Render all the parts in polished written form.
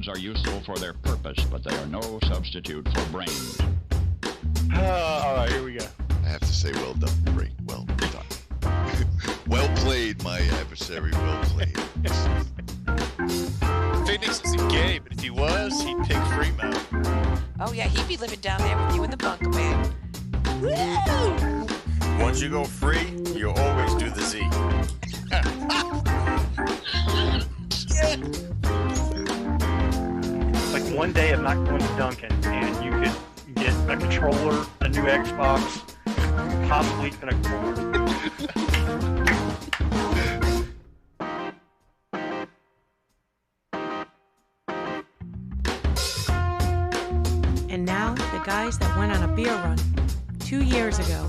Pads are useful for their purpose, but they are no substitute for brains. All right, here we go. I have to say, well done. Great. Well done. Well played, my adversary. Well played. Fenix isn't gay, but if he was, he'd pick FreeMo. Oh, yeah, he'd be living down there with you in the bunker, man. Woo! Once you go free, you always do the Z. Like one day I'm not going to Duncan, and you could get a controller, a new Xbox, possibly even a cord. And now, the guys that went on a beer run 2 years ago.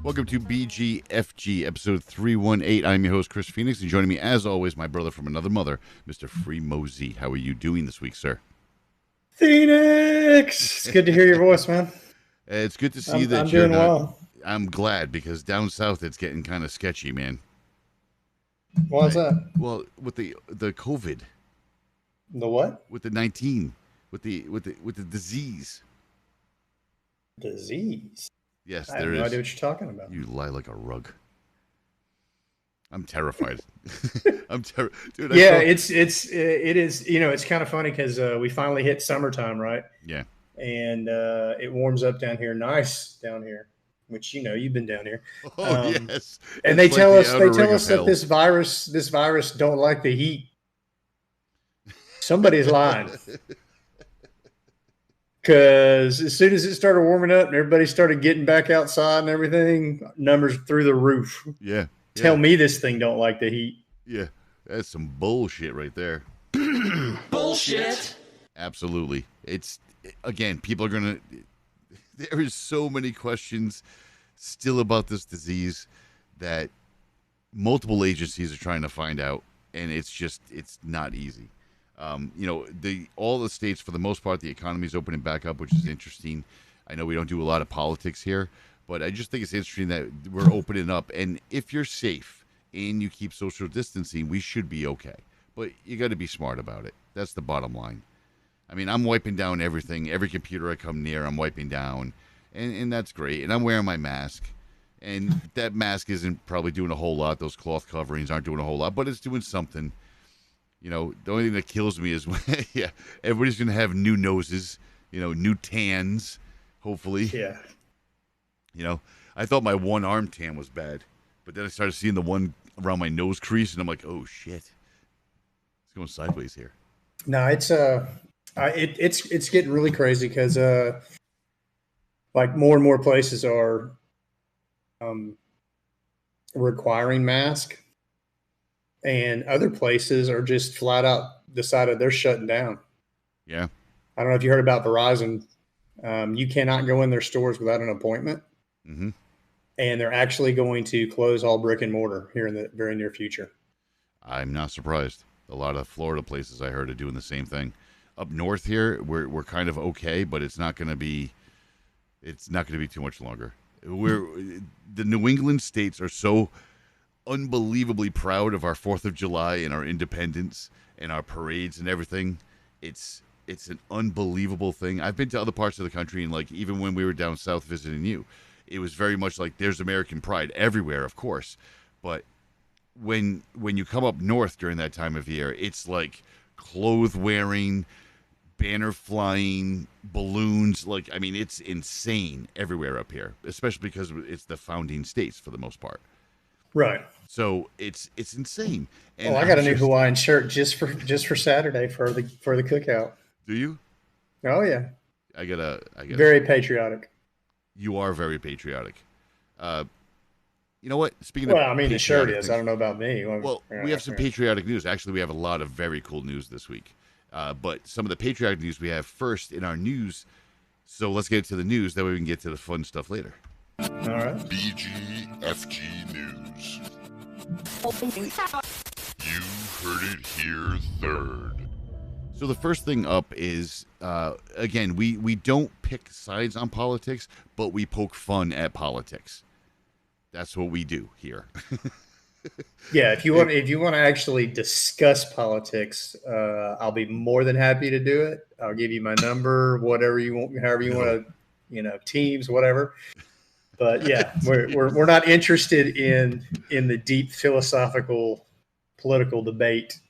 Welcome to BGFG, episode 318. I'm your host, Chris Fenix, and joining me, as always, my brother from another mother, Mr. FreeMo. How are you doing this week, sir? Phoenix! It's good to hear your voice, man. It's good to see that I'm you're doing not... well. I'm glad, because down south, it's getting kind of sketchy, man. Why's that? Well, with the COVID. The what? With the 19. With the disease. Disease? Yes, I have there no is. idea what you're talking about. You lie like a rug. I'm terrified. Dude. Yeah, it is. You know, it's kind of funny because we finally hit summertime, right? Yeah. And it warms up down here, nice down here. Which you've been down here. Oh yes. And It's they tell like us the outer ring of that hell. this virus don't like the heat. Somebody's lying. Because as soon as it started warming up and everybody started getting back outside and everything, numbers through the roof. Yeah. Tell me this thing don't like the heat. Yeah. That's some bullshit right there. Bullshit. Absolutely. Again, people are going to... There is so many questions still about this disease that multiple agencies are trying to find out, and it's not easy. All the states, for the most part, the economy is opening back up, which is interesting. I know we don't do a lot of politics here, but I just think it's interesting that we're opening up. And if you're safe and you keep social distancing, we should be okay. But you got to be smart about it. That's the bottom line. I mean, I'm wiping down everything. Every computer I come near, I'm wiping down. And that's great. And I'm wearing my mask. And that mask isn't probably doing a whole lot. Those cloth coverings aren't doing a whole lot, but it's doing something. You know, the only thing that kills me is when, everybody's going to have new noses, new tans, hopefully. Yeah. I thought my one arm tan was bad, but then I started seeing the one around my nose crease, and I'm like, oh, shit. It's going sideways here. No, it's getting really crazy because like more and more places are requiring masks. And other places are just flat out decided they're shutting down. Yeah. I don't know if you heard about Verizon. You cannot go in their stores without an appointment. Mm-hmm. And they're actually going to close all brick and mortar here in the very near future. I'm not surprised. A lot of Florida places I heard are doing the same thing. Up north here, we're kind of okay, but it's not going to be too much longer. The New England states are so unbelievably proud of our 4th of July and our independence and our parades and everything. It's an unbelievable thing. I've been to other parts of the country, and like even when we were down south visiting you, it was very much like there's American pride everywhere, of course. But when you come up north during that time of year, it's like clothes wearing, banner flying, balloons. Like, I mean, it's insane everywhere up here, especially because it's the founding states for the most part. Right. So it's insane. And I got a new Hawaiian shirt just for Saturday for the cookout. Do you? Oh yeah. I got very patriotic. You are very patriotic. You know what? Speaking of the shirt is. Things, I don't know about me. Well, we have some patriotic news. Actually, we have a lot of very cool news this week. But some of the patriotic news we have first in our news. So let's get to the news. That way we can get to the fun stuff later. All right. BGFG News. You heard it here third. So the first thing up is, again, we don't pick sides on politics, but we poke fun at politics. That's what we do here. Yeah, if you want to actually discuss politics, I'll be more than happy to do it. I'll give you my number, whatever you want, however you want to, Teams, whatever. But yeah, we're not interested in the deep philosophical political debate.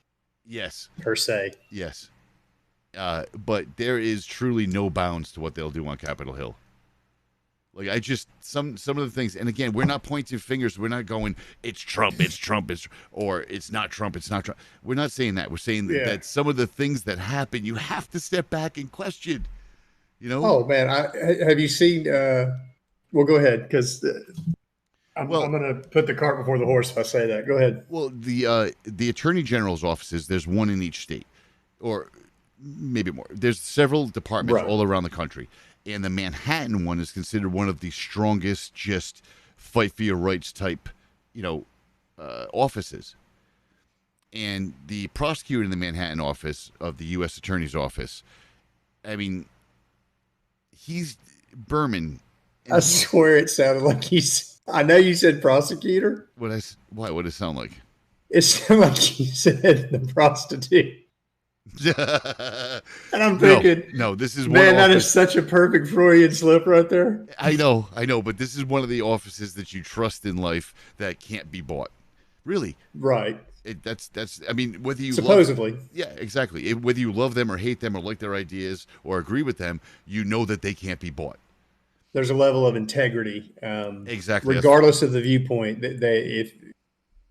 Yes, per se. yes. But there is truly no bounds to what they'll do on Capitol Hill. Like I just some of the things, and again, we're not pointing fingers. We're not going, it's Trump, or it's not Trump, it's not Trump. We're not saying that. We're saying that some of the things that happen, you have to step back and question. Oh man, have you seen? Well, go ahead, because I'm going to put the cart before the horse if I say that. Go ahead. Well, the Attorney General's offices, there's one in each state, or maybe more. There's several departments all around the country. And the Manhattan one is considered one of the strongest, just fight for your rights type, offices. And the prosecutor in the Manhattan office of the U.S. Attorney's Office, I mean, he's Berman. I swear it sounded like I know you said prosecutor. Why? What does it sound like? It sounded like you said the prostitute. And I'm thinking, no, this is man, that is such a perfect Freudian slip right there. I know, but this is one of the offices that you trust in life that can't be bought. Really, right? That's. I mean, whether you supposedly, yeah, exactly. Whether you love them or hate them or like their ideas or agree with them, you know that they can't be bought. There's a level of integrity, exactly, regardless of the viewpoint. If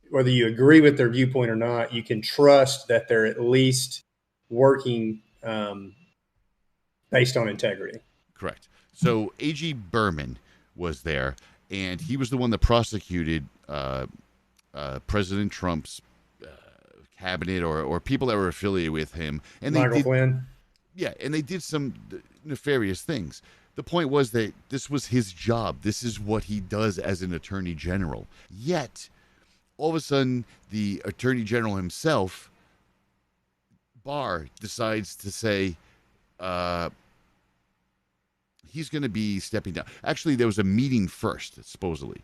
whether you agree with their viewpoint or not, you can trust that they're at least working based on integrity. Correct. So A.G. Berman was there, and he was the one that prosecuted President Trump's cabinet or people that were affiliated with him. And Michael Flynn. Yeah, and they did some nefarious things. The point was that this was his job. This is what he does as an attorney general. Yet, all of a sudden, the attorney general himself, Barr, decides to say he's going to be stepping down. Actually, there was a meeting first, supposedly,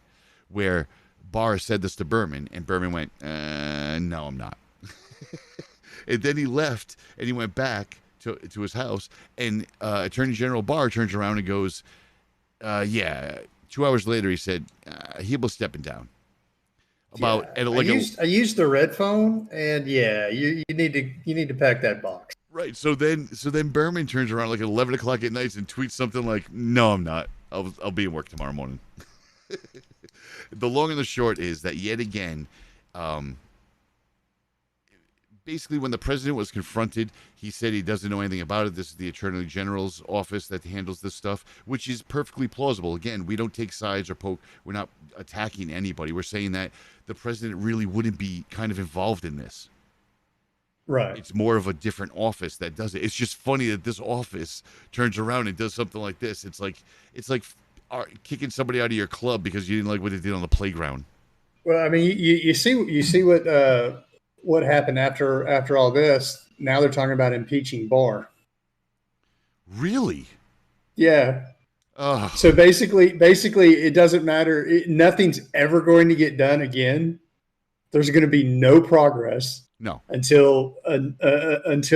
where Barr said this to Berman, and Berman went, no, I'm not. And then he left, and he went back to his house, and Attorney General Barr turns around and goes, yeah. 2 hours later, he said, he'll be stepping down. I used the red phone, and you need to pack that box. Right. So then Berman turns around like at 11 o'clock at night and tweets something like, "No, I'm not. I'll be at work tomorrow morning." The long and the short is that yet again, basically when the president was confronted, he said he doesn't know anything about it. This is the Attorney General's office that handles this stuff, which is perfectly plausible. Again, we don't take sides or poke. We're not attacking anybody. We're saying that the president really wouldn't be kind of involved in this. Right. It's more of a different office that does it. It's just funny that this office turns around and does something like this. It's like kicking somebody out of your club because you didn't like what they did on the playground. Well, I mean, you see what happened after all this. Now they're talking about impeaching Barr. Really? Yeah. Oh. So basically, it doesn't matter. Nothing's ever going to get done again. There's going to be no progress. No. Until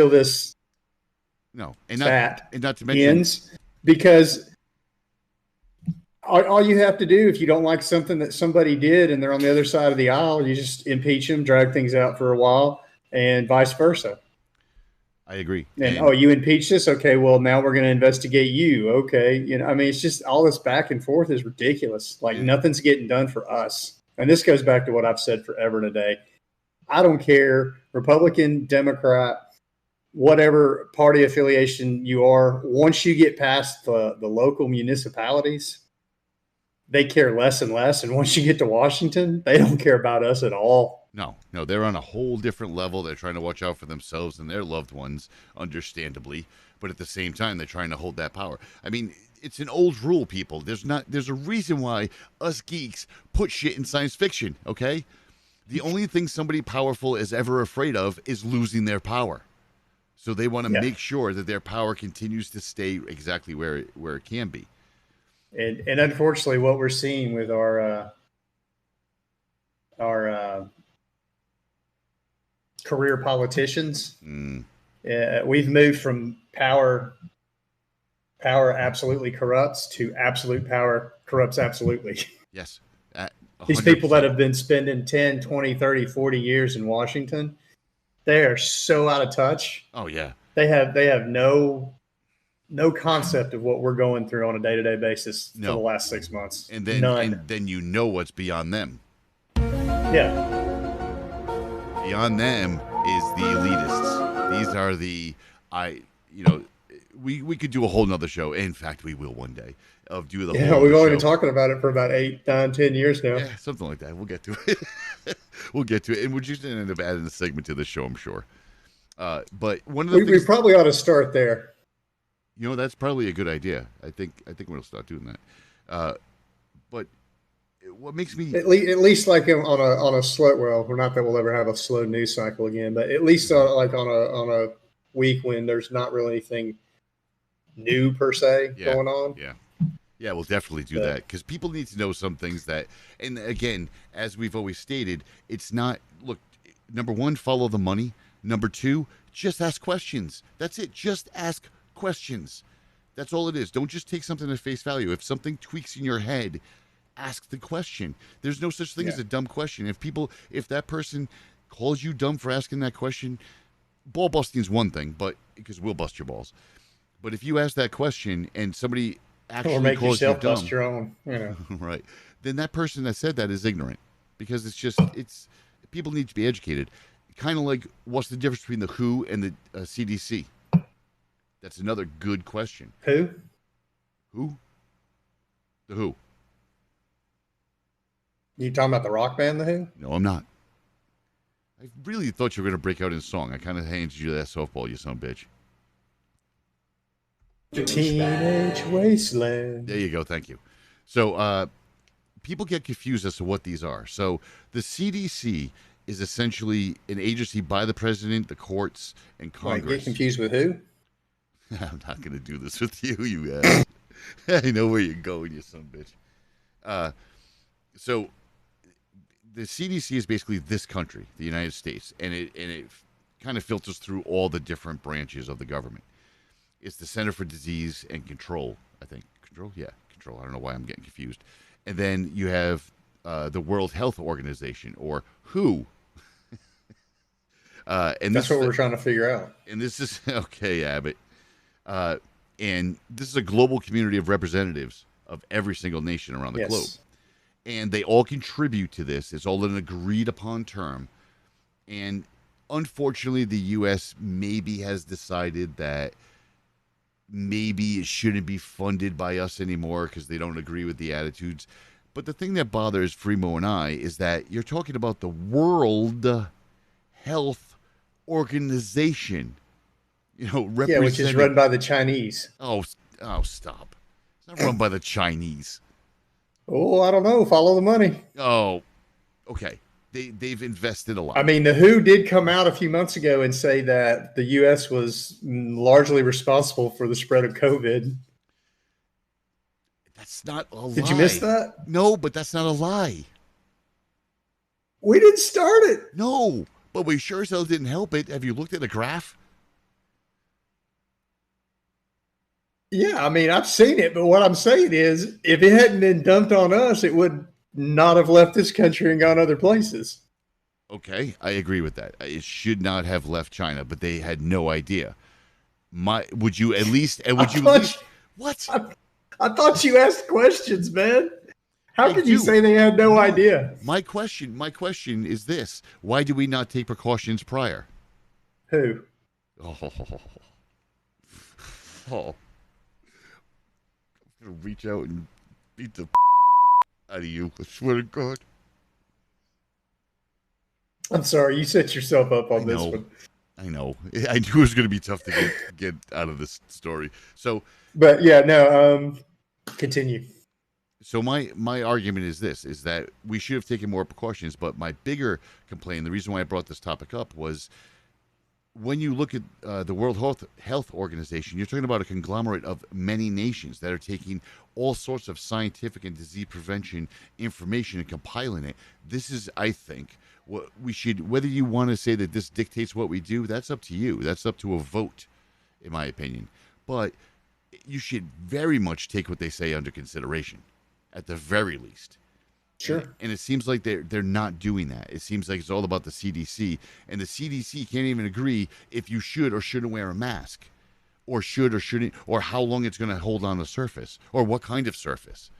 this. No. And not to mention ends, because all you have to do if you don't like something that somebody did and they're on the other side of the aisle, you just impeach them, drag things out for a while, and vice versa. I agree. And you impeach this? Okay, well, now we're going to investigate you. Okay. I mean, it's just all this back and forth is ridiculous. Like nothing's getting done for us. And this goes back to what I've said forever today. I don't care, Republican, Democrat, whatever party affiliation you are. Once you get past the local municipalities, they care less and less. And once you get to Washington, they don't care about us at all. No, they're on a whole different level. They're trying to watch out for themselves and their loved ones, understandably. But at the same time, they're trying to hold that power. I mean, it's an old rule, people. There's a reason why us geeks put shit in science fiction, okay? The only thing somebody powerful is ever afraid of is losing their power. So they want to make sure that their power continues to stay exactly where it can be. And unfortunately, what we're seeing with our our career politicians. We've moved from power absolutely corrupts to absolute power corrupts absolutely. Yes. These people that have been spending 10, 20, 30, 40 years in Washington, they are so out of touch. Oh, yeah. They have no concept of what we're going through on a day-to-day basis for the last 6 months. And then you know what's beyond them. Yeah. Beyond them is the elitists. These are we could do a whole nother show. In fact, we will one day of do the whole we've only show. been talking about it for about 8, 9, 10 years now. Yeah, something like that. We'll get to it. We'll get to it. And we're just going to end up adding a segment to the show, I'm sure. But one of the things... We probably ought to start there. That's probably a good idea. I think we'll start doing that. But what makes me... At least like on a slow... Well, not that we'll ever have a slow news cycle again, but at least on a week when there's not really anything new per se going on. Yeah, we'll definitely do that because people need to know some things that, and again, as we've always stated, it's not, look, number one, follow the money. Number two, just ask questions. That's it. Just ask questions. That's all it is. Don't just take something at face value. If something tweaks in your head, ask the question. There's no such thing as a dumb question. If that person calls you dumb for asking that question, ball busting is one thing, but because we'll bust your balls. But if you ask that question and somebody actually or make calls yourself you dumb, bust your own, right? Then that person that said that is ignorant, because it's people need to be educated. Kind of like, what's the difference between the WHO and the CDC? That's another good question. Who? The WHO. You talking about the rock band, The Who? No, I'm not. I really thought you were going to break out in song. I kind of handed you that softball, you son of a bitch. Teenage Wasteland. There you go. Thank you. So people get confused as to what these are. So the CDC is essentially an agency by the president, the courts, and Congress. Get confused with who? I'm not going to do this with you, you ass. I know where you're going, you son of a bitch. So the CDC is basically this country, the United States, and it kind of filters through all the different branches of the government. It's the Center for Disease and Control, I think. Control? Yeah, control. I don't know why I'm getting confused. And then you have the World Health Organization, or WHO. And that's what we're trying to figure out. And this is, okay, Abbott. And this is a global community of representatives of every single nation around the globe. And they all contribute to this. It's all an agreed upon term. And unfortunately, the U.S. maybe has decided that maybe it shouldn't be funded by us anymore because they don't agree with the attitudes. But the thing that bothers FreeMo and I is that you're talking about the World Health Organization. Which is run by the Chinese. Oh, stop. It's not run by the Chinese. Oh, I don't know. Follow the money. Oh, okay. They've invested a lot. I mean, the WHO did come out a few months ago and say that the U.S. was largely responsible for the spread of COVID. That's not a lie. Did you miss that? No, but that's not a lie. We didn't start it. No, but we sure as hell didn't help it. Have you looked at the graph? Yeah, I mean, I've seen it, but what I'm saying is, if it hadn't been dumped on us, it would not have left this country and gone other places. Okay, I agree with that. It should not have left China, but they had no idea. Would you at least? What? I thought you asked questions, man. How could you say they had no idea? My question is this: why do we not take precautions prior? Who? Oh. I'm gonna reach out and beat the out of you. I swear to God. I'm sorry, you set yourself up on this one. I know. I knew it was going to be tough to get out of this story. So, but yeah, no. Continue. So my argument is this: is that we should have taken more precautions. But my bigger complaint, the reason why I brought this topic up was when you look at the World Health Organization, you're talking about a conglomerate of many nations that are taking all sorts of scientific and disease prevention information and compiling it. This is, I think, what we should, whether you want to say that this dictates what we do, that's up to you. That's up to a vote, in my opinion. But you should very much take what they say under consideration, at the very least. Sure. And it seems like they're not doing that. It seems like it's all about the CDC, and the CDC can't even agree if you should or shouldn't wear a mask, or should or shouldn't, or how long it's going to hold on the surface, or what kind of surface.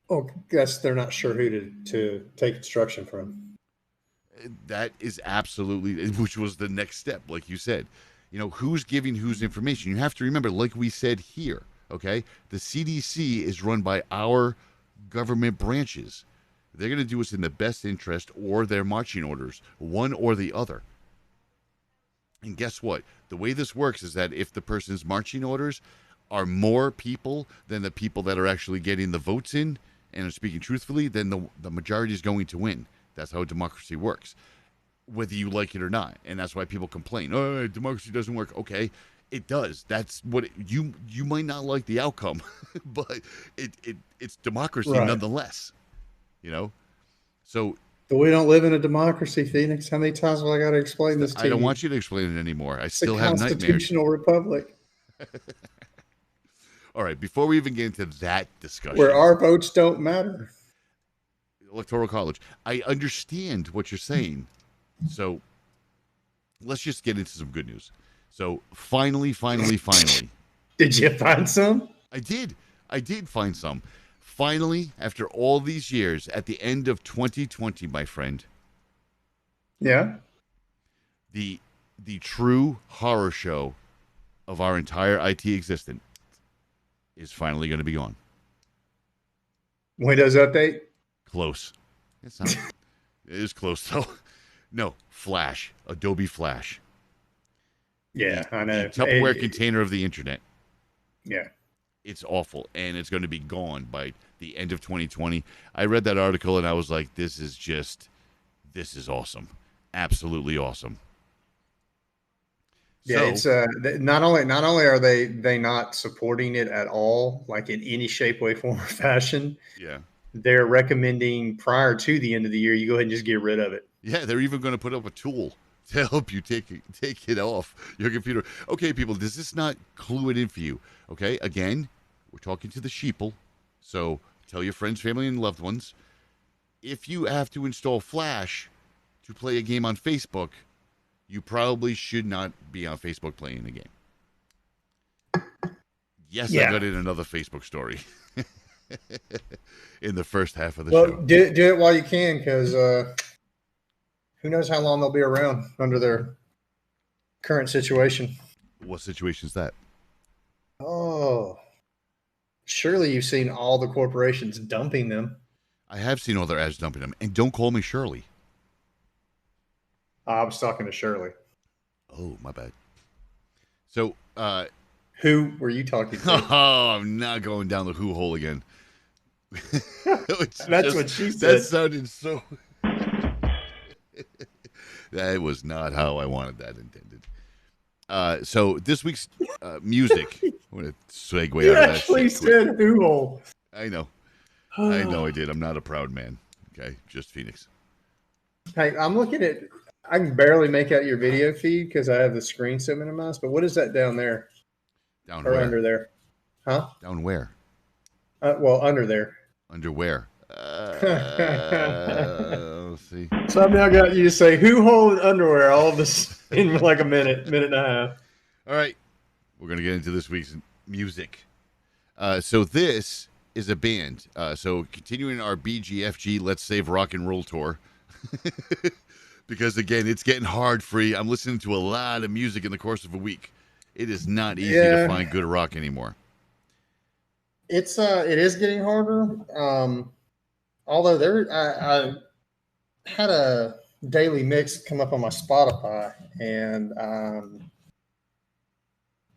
Oh, guess they're not sure who to take instruction from. That is absolutely, which was the next step, like you said. You know, who's giving whose information? You have to remember, like we said here, okay? The CDC is run by our government branches. They're going to do what's in the best interest, or their marching orders, one or the other. And guess what? The way this works is that if the person's marching orders are more people than the people that are actually getting the votes in and are speaking truthfully, then the majority is going to win. That's how democracy works, whether you like it or not. And that's why people complain, oh, democracy doesn't work. Okay, it does. That's what you might not like the outcome, but it's democracy nonetheless. You know, so. But we don't live in a democracy, Phoenix. How many times have I got to explain this to you? I don't want you to explain it anymore. I still have nightmares. Constitutional republic. All right, before we even get into that discussion, where our votes don't matter. Electoral college. I understand what you're saying. So let's just get into some good news. So finally. Did you find some? I did find some. Finally, after all these years, at the end of 2020, my friend. Yeah. The true horror show of our entire IT existence is finally going to be gone. Windows update? Close. It's not. It is close, though. No, Flash. Adobe Flash. Yeah, I know. The Tupperware container of the internet. Yeah. It's awful, and it's going to be gone by the end of 2020. I read that article, and I was like, this is awesome. Absolutely awesome. Yeah, so, it's not only are they not supporting it at all, like in any shape, way, form, or fashion. Yeah. They're recommending prior to the end of the year, you go ahead and just get rid of it. Yeah, they're even going to put up a tool to help you take it off your computer. Okay, people, does this not clue it in for you? Okay, again, we're talking to the Sheeple, so tell your friends, family, and loved ones. If you have to install Flash to play a game on Facebook, you probably should not be on Facebook playing a game. Yes, yeah. I got in another Facebook story in the first half of the show. Do it while you can, because who knows how long they'll be around under their current situation. What situation is that? Oh, surely you've seen all the corporations dumping them. I have seen all their ads dumping them. And don't call me Shirley. I was talking to Shirley. Oh, my bad. So, who were you talking to? Oh, I'm not going down the who hole again. That's what she said. That sounded so... That was not how I wanted that intended. So this week's music. I'm going to segue out of that. You actually said who hole. I know I did. I'm not a proud man. Okay, just Phoenix. Hey, I'm looking at... I can barely make out your video feed because I have the screen so minimized. But what is that down there? Down or where? Under there? Huh? Down where? Well, under there. Under where? Let's see. So I've now got you to say who hold underwear all of this in like a minute and a half. All right. We're going to get into this week's music. So this is a band. So continuing our BGFG Let's Save Rock and Roll tour. Because, again, it's getting hard free. I'm listening to a lot of music in the course of a week. It is not easy to find good rock anymore. It is getting harder. Although I had a daily mix come up on my Spotify, and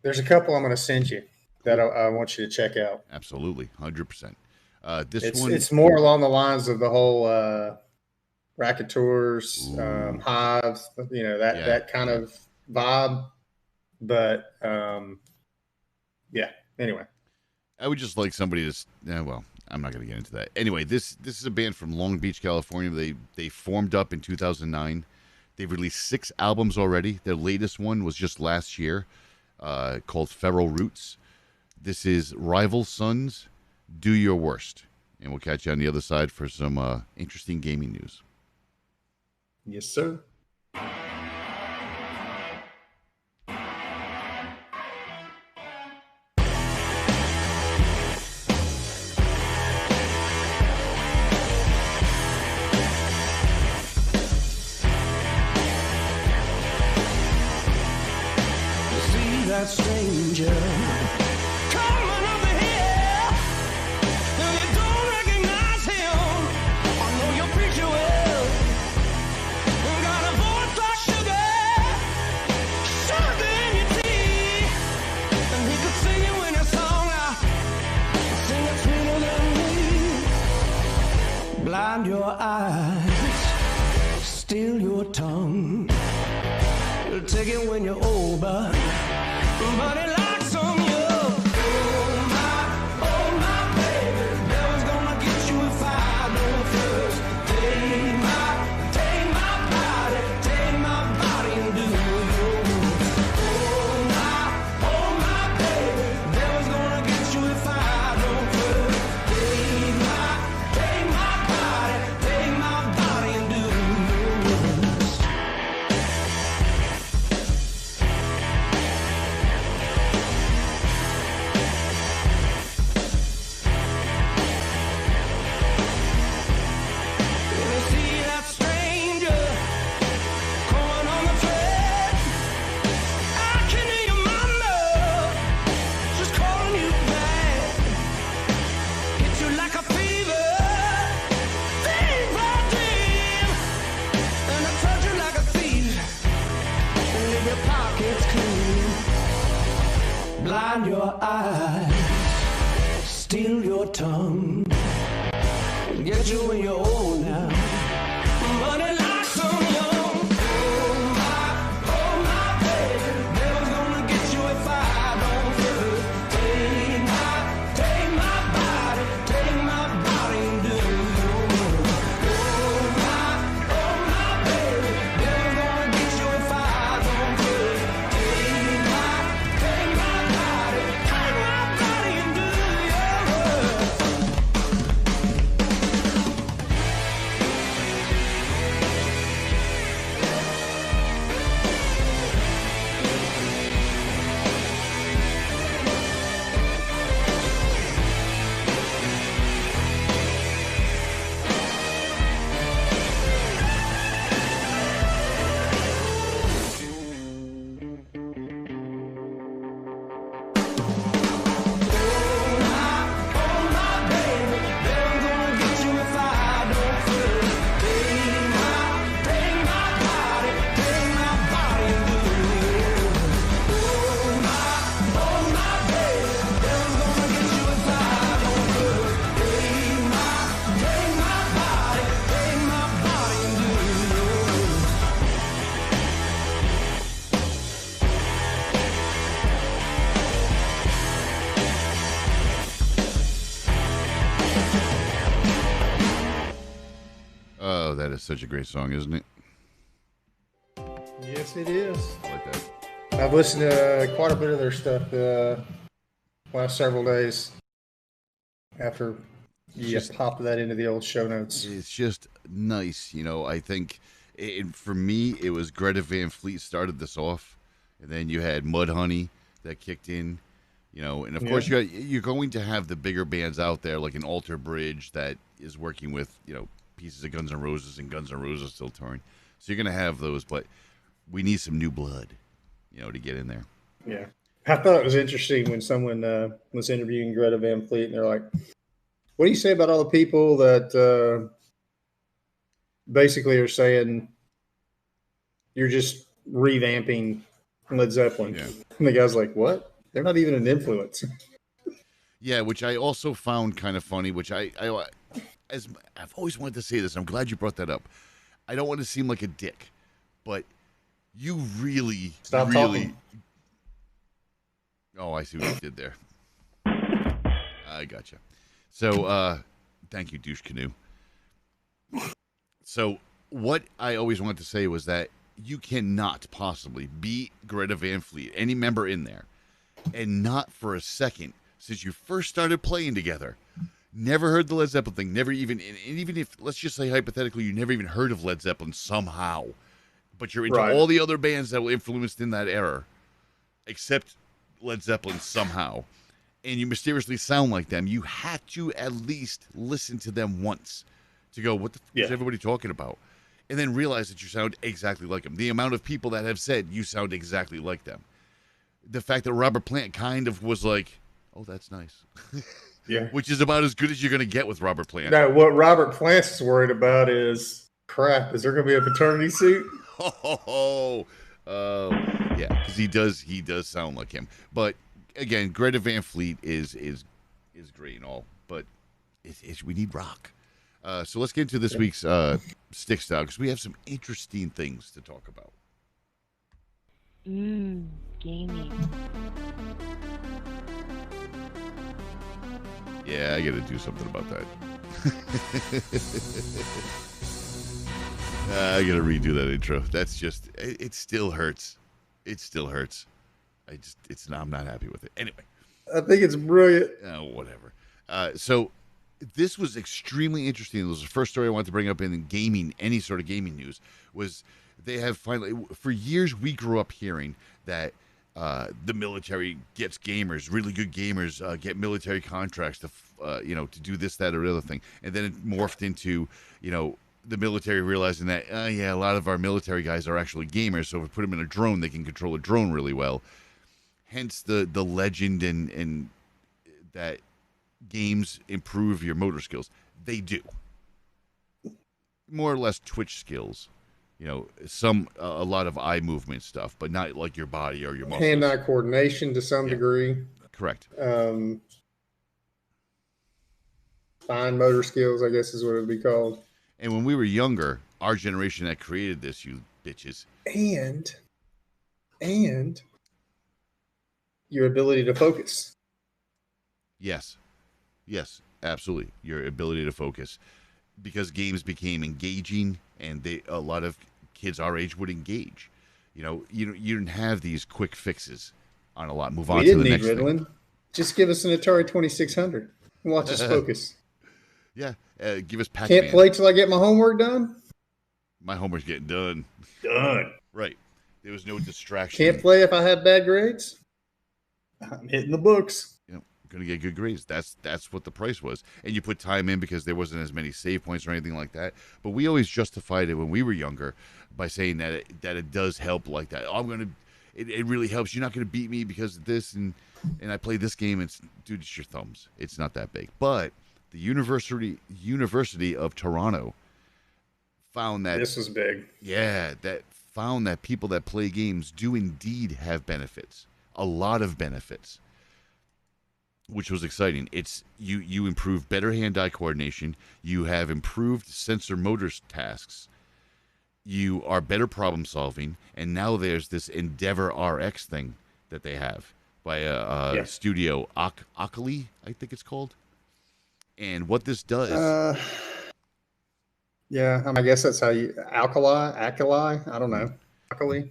there's a couple I'm going to send you that I want you to check out. Absolutely, 100%. It's more along the lines of the whole Racketeurs, Hives, that kind of vibe, but yeah. Anyway, I would just like somebody to. Well, I'm not going to get into that. Anyway, this is a band from Long Beach, California. They formed up in 2009. They've released 6 albums already. Their latest one was just last year, called Feral Roots. This is Rival Sons, Do Your Worst. And we'll catch you on the other side for some interesting gaming news. yes, sir. That stranger coming over here, and you don't recognize him. I know you'll preach you well. Got a voice like sugar in your tea, and he could sing you in a song. Sing it sweeter than me. Blind your eyes, steal your tongue. You'll take it when you're old, but it locks on you. Oh my baby, devil's gonna get you if I don't first. Take my body and do yours. Oh my baby, devil's gonna get you if I don't first. Take my body and do yours. Blind your eyes, steal your tongue, get you when you're old now, but it locks on you. Oh my baby, devil's gonna get you if I don't first. Take my body and do yours. Oh my baby, devil's gonna get you if I don't first. Take my body and do Oh, that is such a great song, isn't it? Yes, it is. I like that. I've listened to quite a bit of their stuff last several days after you just popped that into the old show notes. It's just nice, I think for me, it was Greta Van Fleet started this off, and then you had Mudhoney that kicked in, and of course you're going to have the bigger bands out there like an Alter Bridge that is working with, pieces of Guns N' Roses and Guns N' Roses still touring. So you're going to have those, but we need some new blood, to get in there. Yeah. I thought it was interesting when someone was interviewing Greta Van Fleet, and they're like, what do you say about all the people that basically are saying you're just revamping Led Zeppelin? Yeah. And the guy's like, what? They're not even an influence. Yeah, which I also found kind of funny, which I've always wanted to say this. I'm glad you brought that up. I don't want to seem like a dick, but You really, Stop really. talking. Oh, I see what you did there. I gotcha. So, thank you, douche canoe. So, what I always wanted to say was that you cannot possibly beat Greta Van Fleet, any member in there, and not for a second, since you first started playing together, never heard the Led Zeppelin thing, never even, and even if, let's just say hypothetically, you never even heard of Led Zeppelin somehow, but you're into Right. all the other bands that were influenced in that era, except Led Zeppelin somehow, and you mysteriously sound like them, you had to at least listen to them once to go, what the f is everybody talking about? And then realize that you sound exactly like them. The amount of people that have said you sound exactly like them. The fact that Robert Plant kind of was like, oh, that's nice. Yeah. Which is about as good as you're going to get with Robert Plant. Now, what Robert Plant is worried about is, crap, is there going to be a paternity suit? Yeah, because he does sound like him. But again, Greta Van Fleet is great and all, but we need rock. So let's get into this week's stick style, because we have some interesting things to talk about. Gaming. Yeah, I got to do something about that. I got to redo that intro. That's just, it still hurts. It still hurts. I'm not happy with it. Anyway. I think it's brilliant. Oh, whatever. So this was extremely interesting. It was the first story I wanted to bring up in gaming, any sort of gaming news, was they have finally, for years we grew up hearing that the military gets gamers, really good gamers, get military contracts to, to do this, that, or the other thing. And then it morphed into, the military realizing that, a lot of our military guys are actually gamers. So if we put them in a drone, they can control a drone really well. Hence the legend and that games improve your motor skills. They do. More or less twitch skills. A lot of eye movement stuff, but not like your body or your muscles. Hand-eye coordination to some degree. Correct. Fine motor skills, I guess is what it would be called. And when we were younger, our generation that created this, you bitches. And your ability to focus. Yes, absolutely. Your ability to focus. Because games became engaging, and a lot of kids our age would engage. You didn't have these quick fixes on a lot. Move on to the next Ritalin. thing. Just give us an Atari 2600 and watch us focus. Yeah, give us Pac-Man. Can't play till I get my homework done? My homework's getting done. Done. Right. There was no distraction. Can't play if I have bad grades? I'm hitting the books. Going to get good grades. That's what the price was. And you put time in because there wasn't as many save points or anything like that. But we always justified it when we were younger by saying that it does help like that. Oh, it really helps. You're not going to beat me because of this, and I play this game. Dude, it's your thumbs. It's not that big. But the University of Toronto found that this was big. Yeah, that found that people that play games do indeed have benefits. A lot of benefits. Which was exciting. It's you improve better hand-eye coordination. You have improved sensor motor tasks. You are better problem solving. And now there's this Endeavor RX thing that they have by a studio, Akali, I think it's called. And what this does... I guess that's how you... Alkali? I don't know. Akali?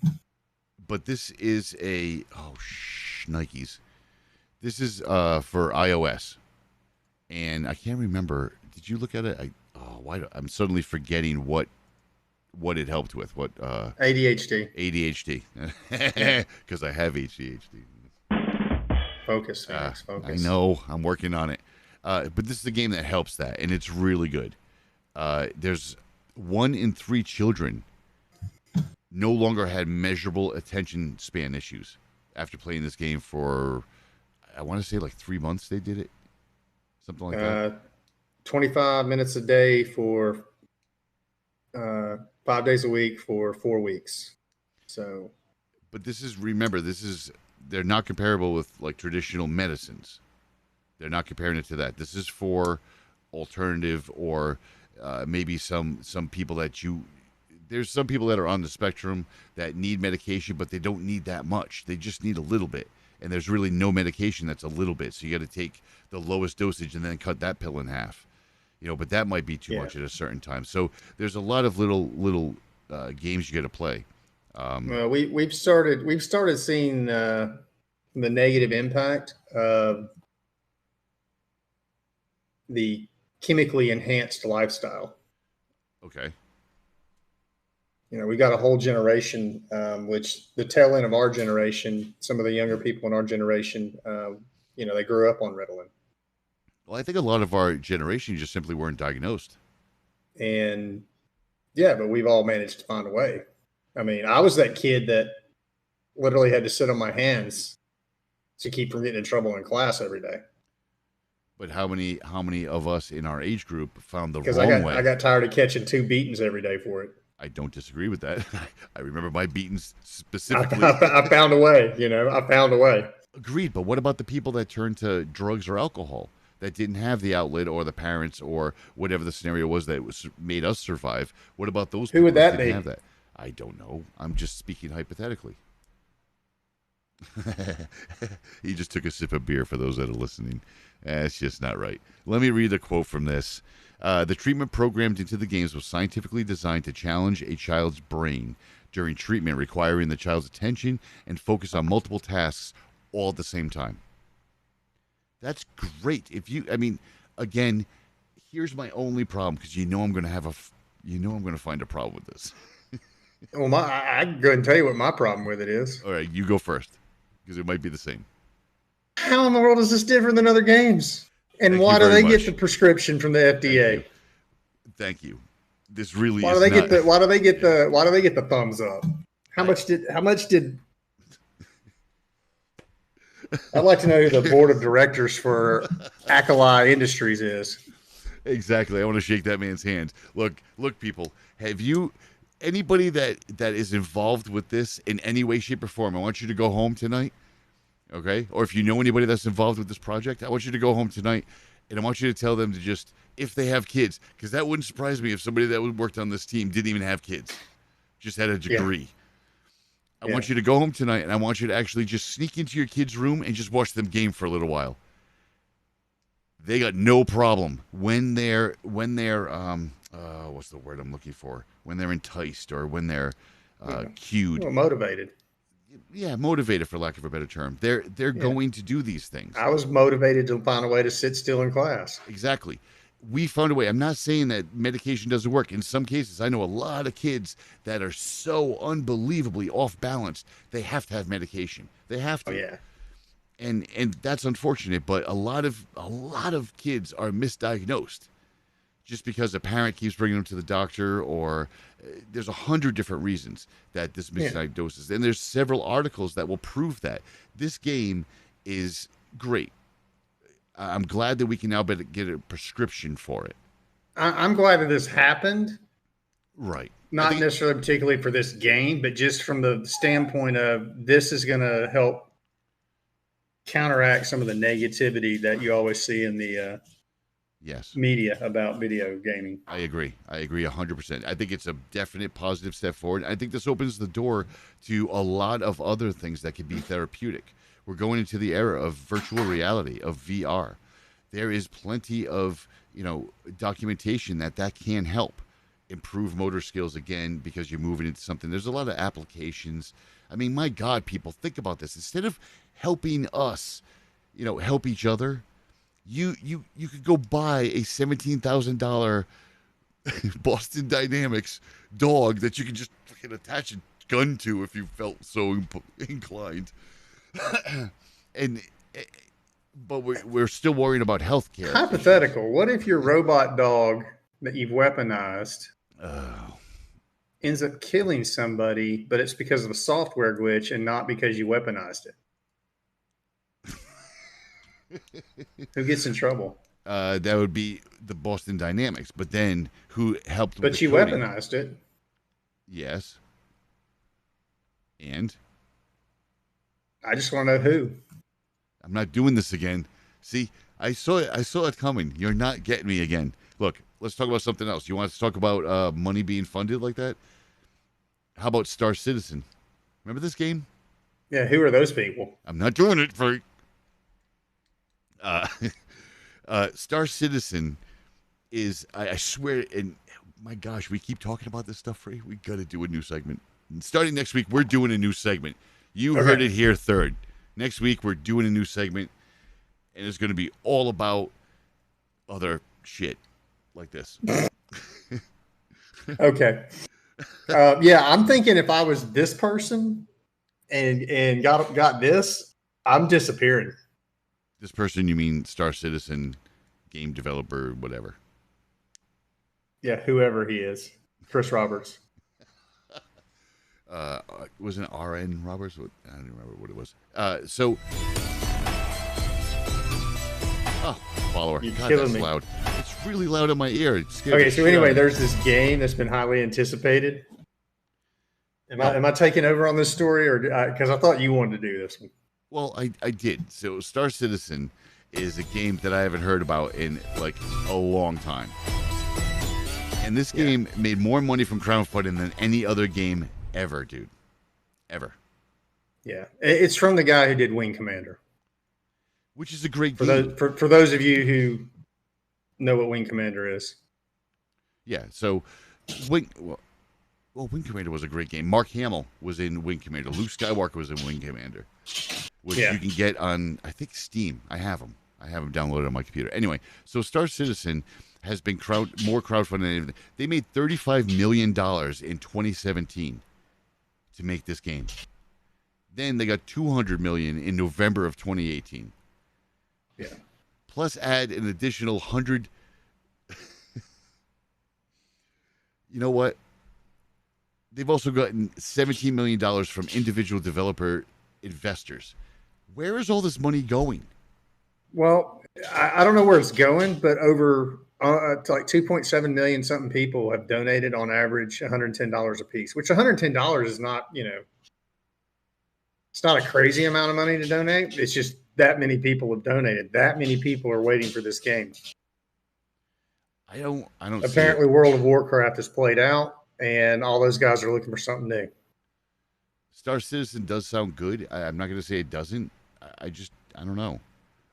But this is a... Nikes. This is for iOS, and I can't remember. Did you look at it? I'm suddenly forgetting what it helped with. What ADHD. Because I have ADHD. Focus, Fenix, focus. I know. I'm working on it. But this is a game that helps that, and it's really good. There's 1 in 3 children no longer had measurable attention span issues after playing this game for... I want to say like 3 months they did it. Something like that. 25 minutes a day for 5 days a week for 4 weeks. So, but they're not comparable with like traditional medicines. They're not comparing it to that. This is for alternative or maybe some people that there's some people that are on the spectrum that need medication, but they don't need that much. They just need a little bit. And there's really no medication that's a little bit. So you got to take the lowest dosage and then cut that pill in half. But that might be too much at a certain time. So there's a lot of little games you got to play. Well, we've started seeing the negative impact of the chemically enhanced lifestyle. Okay. We got a whole generation, which the tail end of our generation, some of the younger people in our generation, they grew up on Ritalin. Well, I think a lot of our generation just simply weren't diagnosed. And yeah, but we've all managed to find a way. I mean, I was that kid that literally had to sit on my hands to keep from getting in trouble in class every day. But how many of us in our age group found the Because wrong way? I got tired of catching 2 beatings every day for it. I don't disagree with that. I remember my beatings specifically. I found a way, I found a way. Agreed. But what about the people that turned to drugs or alcohol that didn't have the outlet or the parents or whatever the scenario was that made us survive? What about those people Who would that didn't be? have that? I don't know. I'm just speaking hypothetically. He just took a sip of beer for those that are listening. It's just not right. Let me read a quote from this. The treatment programmed into the games was scientifically designed to challenge a child's brain during treatment, requiring the child's attention and focus on multiple tasks all at the same time. That's great. Again, here's my only problem, because I'm going to find a problem with this. Well, I can go ahead and tell you what my problem with it is. All right, you go first, because it might be the same. How in the world is this different than other games? And Thank why you do very they much. get the prescription from the FDA? Thank you. This really Why is do they not... get the thumbs up? How much did I'd like to know who the board of directors for Acolyte Industries is. Exactly. I want to shake that man's hand. Look, people, have you anybody that is involved with this in any way, shape, or form? I want you to go home tonight. Okay? Or if you know anybody that's involved with this project, I want you to go home tonight and I want you to tell them to just, if they have kids, because that wouldn't surprise me if somebody that worked on this team didn't even have kids, just had a degree. I want you to go home tonight and I want you to actually just sneak into your kid's room and just watch them game for a little while. They got no problem when they're what's the word I'm looking for? When they're enticed or when they're cued. Well, motivated. Yeah, motivated, for lack of a better term. They're going to do these things. I was motivated to find a way to sit still in class. Exactly. We found a way. I'm not saying that medication doesn't work. In some cases, I know a lot of kids that are so unbelievably off balance, they have to have medication. They have to. Oh, yeah. And that's unfortunate, but a lot of kids are misdiagnosed just because a parent keeps bringing them to the doctor, or there's 100 different reasons that this misdiagnosis. And there's several articles that will prove that. This game is great. I'm glad that we can now get a prescription for it. I'm glad that this happened. Right. Not necessarily particularly for this game, but just from the standpoint of this is going to help counteract some of the negativity that you always see in the media about video gaming. I agree 100%. I think it's a definite positive step forward. I think this opens the door to a lot of other things that could be therapeutic. We're going into the era of virtual reality, of VR. There is plenty of, documentation that can help improve motor skills again, because you're moving into something. There's a lot of applications. I mean, my God, people, think about this. Instead of helping us, help each other, you could go buy a $17,000 Boston Dynamics dog that you can just fucking attach a gun to if you felt so inclined. But we're still worrying about healthcare. Hypothetical. What if your robot dog that you've weaponized ends up killing somebody, but it's because of a software glitch and not because you weaponized it? Who gets in trouble? That would be the Boston Dynamics. But then who helped? But you weaponized it. Yes. And I just want to know who. I'm not doing this again. See, I saw it coming. You're not getting me again. Look, let's talk about something else. You want to talk about money being funded like that? How about Star Citizen? Remember this game? Yeah, who are those people? I'm not doing it for. Star Citizen is, I swear, and my gosh, we keep talking about this stuff, Free. We got to do a new segment. Starting next week, we're doing a new segment. You heard it here third. Next week, we're doing a new segment, and it's going to be all about other shit like this. Okay. Yeah, I'm thinking if I was this person and got this, I'm disappearing. This person, you mean Star Citizen, game developer, whatever. Yeah, whoever he is. Chris Roberts. Was it RN Roberts? I don't remember what it was. Follower. You're God, killing that's me. loud. It's really loud in my ear. It scared Okay, the so shit anyway, out of me. there's this game that's been highly anticipated. Am I taking over on this story, or because I thought you wanted to do this one? Well, I did. So Star Citizen is a game that I haven't heard about in like a long time. And this game made more money from crowdfunding than any other game ever, dude. Ever. Yeah, it's from the guy who did Wing Commander. Which is a great For game. for those of you who know what Wing Commander is. Yeah, so Wing Commander was a great game. Mark Hamill was in Wing Commander. Luke Skywalker was in Wing Commander, which you can get on, I think, Steam. I have them. Downloaded on my computer. Anyway, so Star Citizen has been more crowdfunded than anything. They made $35 million in 2017 to make this game. Then they got $200 million in November of 2018. Yeah. Plus add an additional 100. You know what? They've also gotten $17 million from individual developer investors. Where is all this money going? Well, I don't know where it's going, but over like 2.7 million something people have donated on average $110 a piece, which $110 is not, it's not a crazy amount of money to donate. It's just that many people have donated. That many people are waiting for this game. I don't. Apparently, World of Warcraft is played out, and all those guys are looking for something new. Star Citizen does sound good. I'm not going to say it doesn't. I don't know.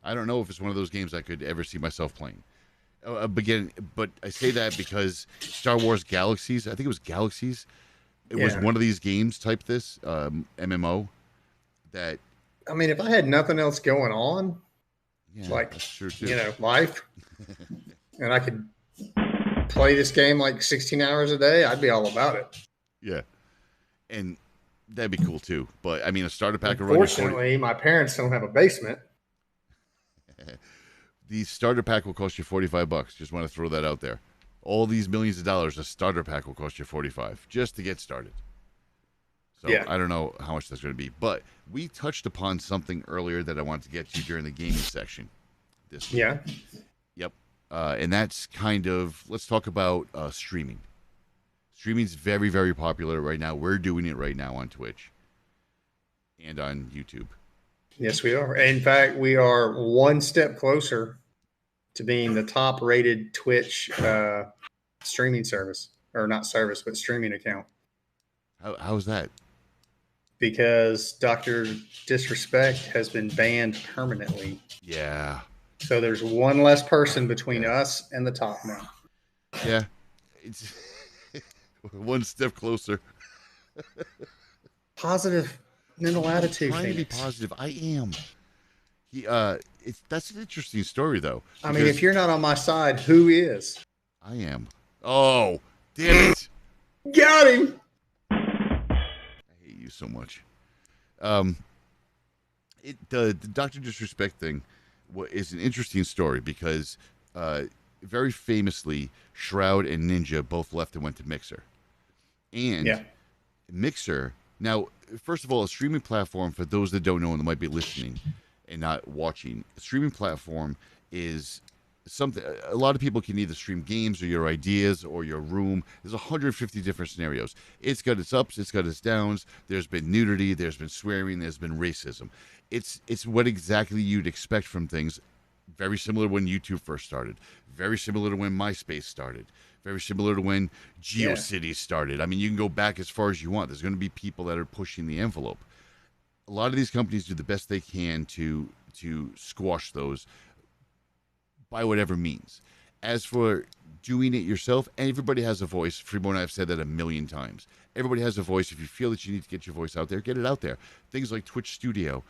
I don't know if it's one of those games I could ever see myself playing. But I say that because Star Wars Galaxies, I think it was Galaxies. It was one of these games type this, MMO. That, I mean, if I had nothing else going on, like, that's true too. Life, and I could play this game like 16 hours a day, I'd be all about it. Yeah. And that'd be cool too. But I mean, a starter pack. Unfortunately, my parents don't have a basement. The starter pack will cost you $45. Just want to throw that out there. All these millions of dollars, a starter pack will cost you $45 just to get started. So I don't know how much that's going to be. But we touched upon something earlier that I wanted to get to during the gaming section this week. Yeah. Yep. And that's kind of, let's talk about streaming. Streaming's very, very popular right now. We're doing it right now on Twitch and on YouTube. Yes, we are. In fact, we are one step closer to being the top-rated Twitch streaming service. Or not service, but streaming account. How's that? Because Dr. Disrespect has been banned permanently. Yeah. So there's one less person between us and the top now. Yeah. It's one step closer. Positive mental attitude. I'm trying to be positive. I am. That's an interesting story, though. I mean, if you're not on my side, who is? I am. Oh, damn it. Got him. I hate you so much. The Dr. Disrespect thing is an interesting story because very famously, Shroud and Ninja both left and went to Mixer. And Mixer, now, first of all, a streaming platform, for those that don't know and that might be listening and not watching, a streaming platform is something, a lot of people can either stream games or your ideas or your room. There's 150 different scenarios. It's got its ups, it's got its downs. There's been nudity, there's been swearing, there's been racism. It's what exactly you'd expect from things. Very similar when YouTube first started. Very similar to when MySpace started. Very similar to when GeoCities started. I mean, you can go back as far as you want. There's going to be people that are pushing the envelope. A lot of these companies do the best they can to squash those by whatever means. As for doing it yourself, everybody has a voice. FreeMo and I have said that a million times. Everybody has a voice. If you feel that you need to get your voice out there, get it out there. Things like Twitch Studio.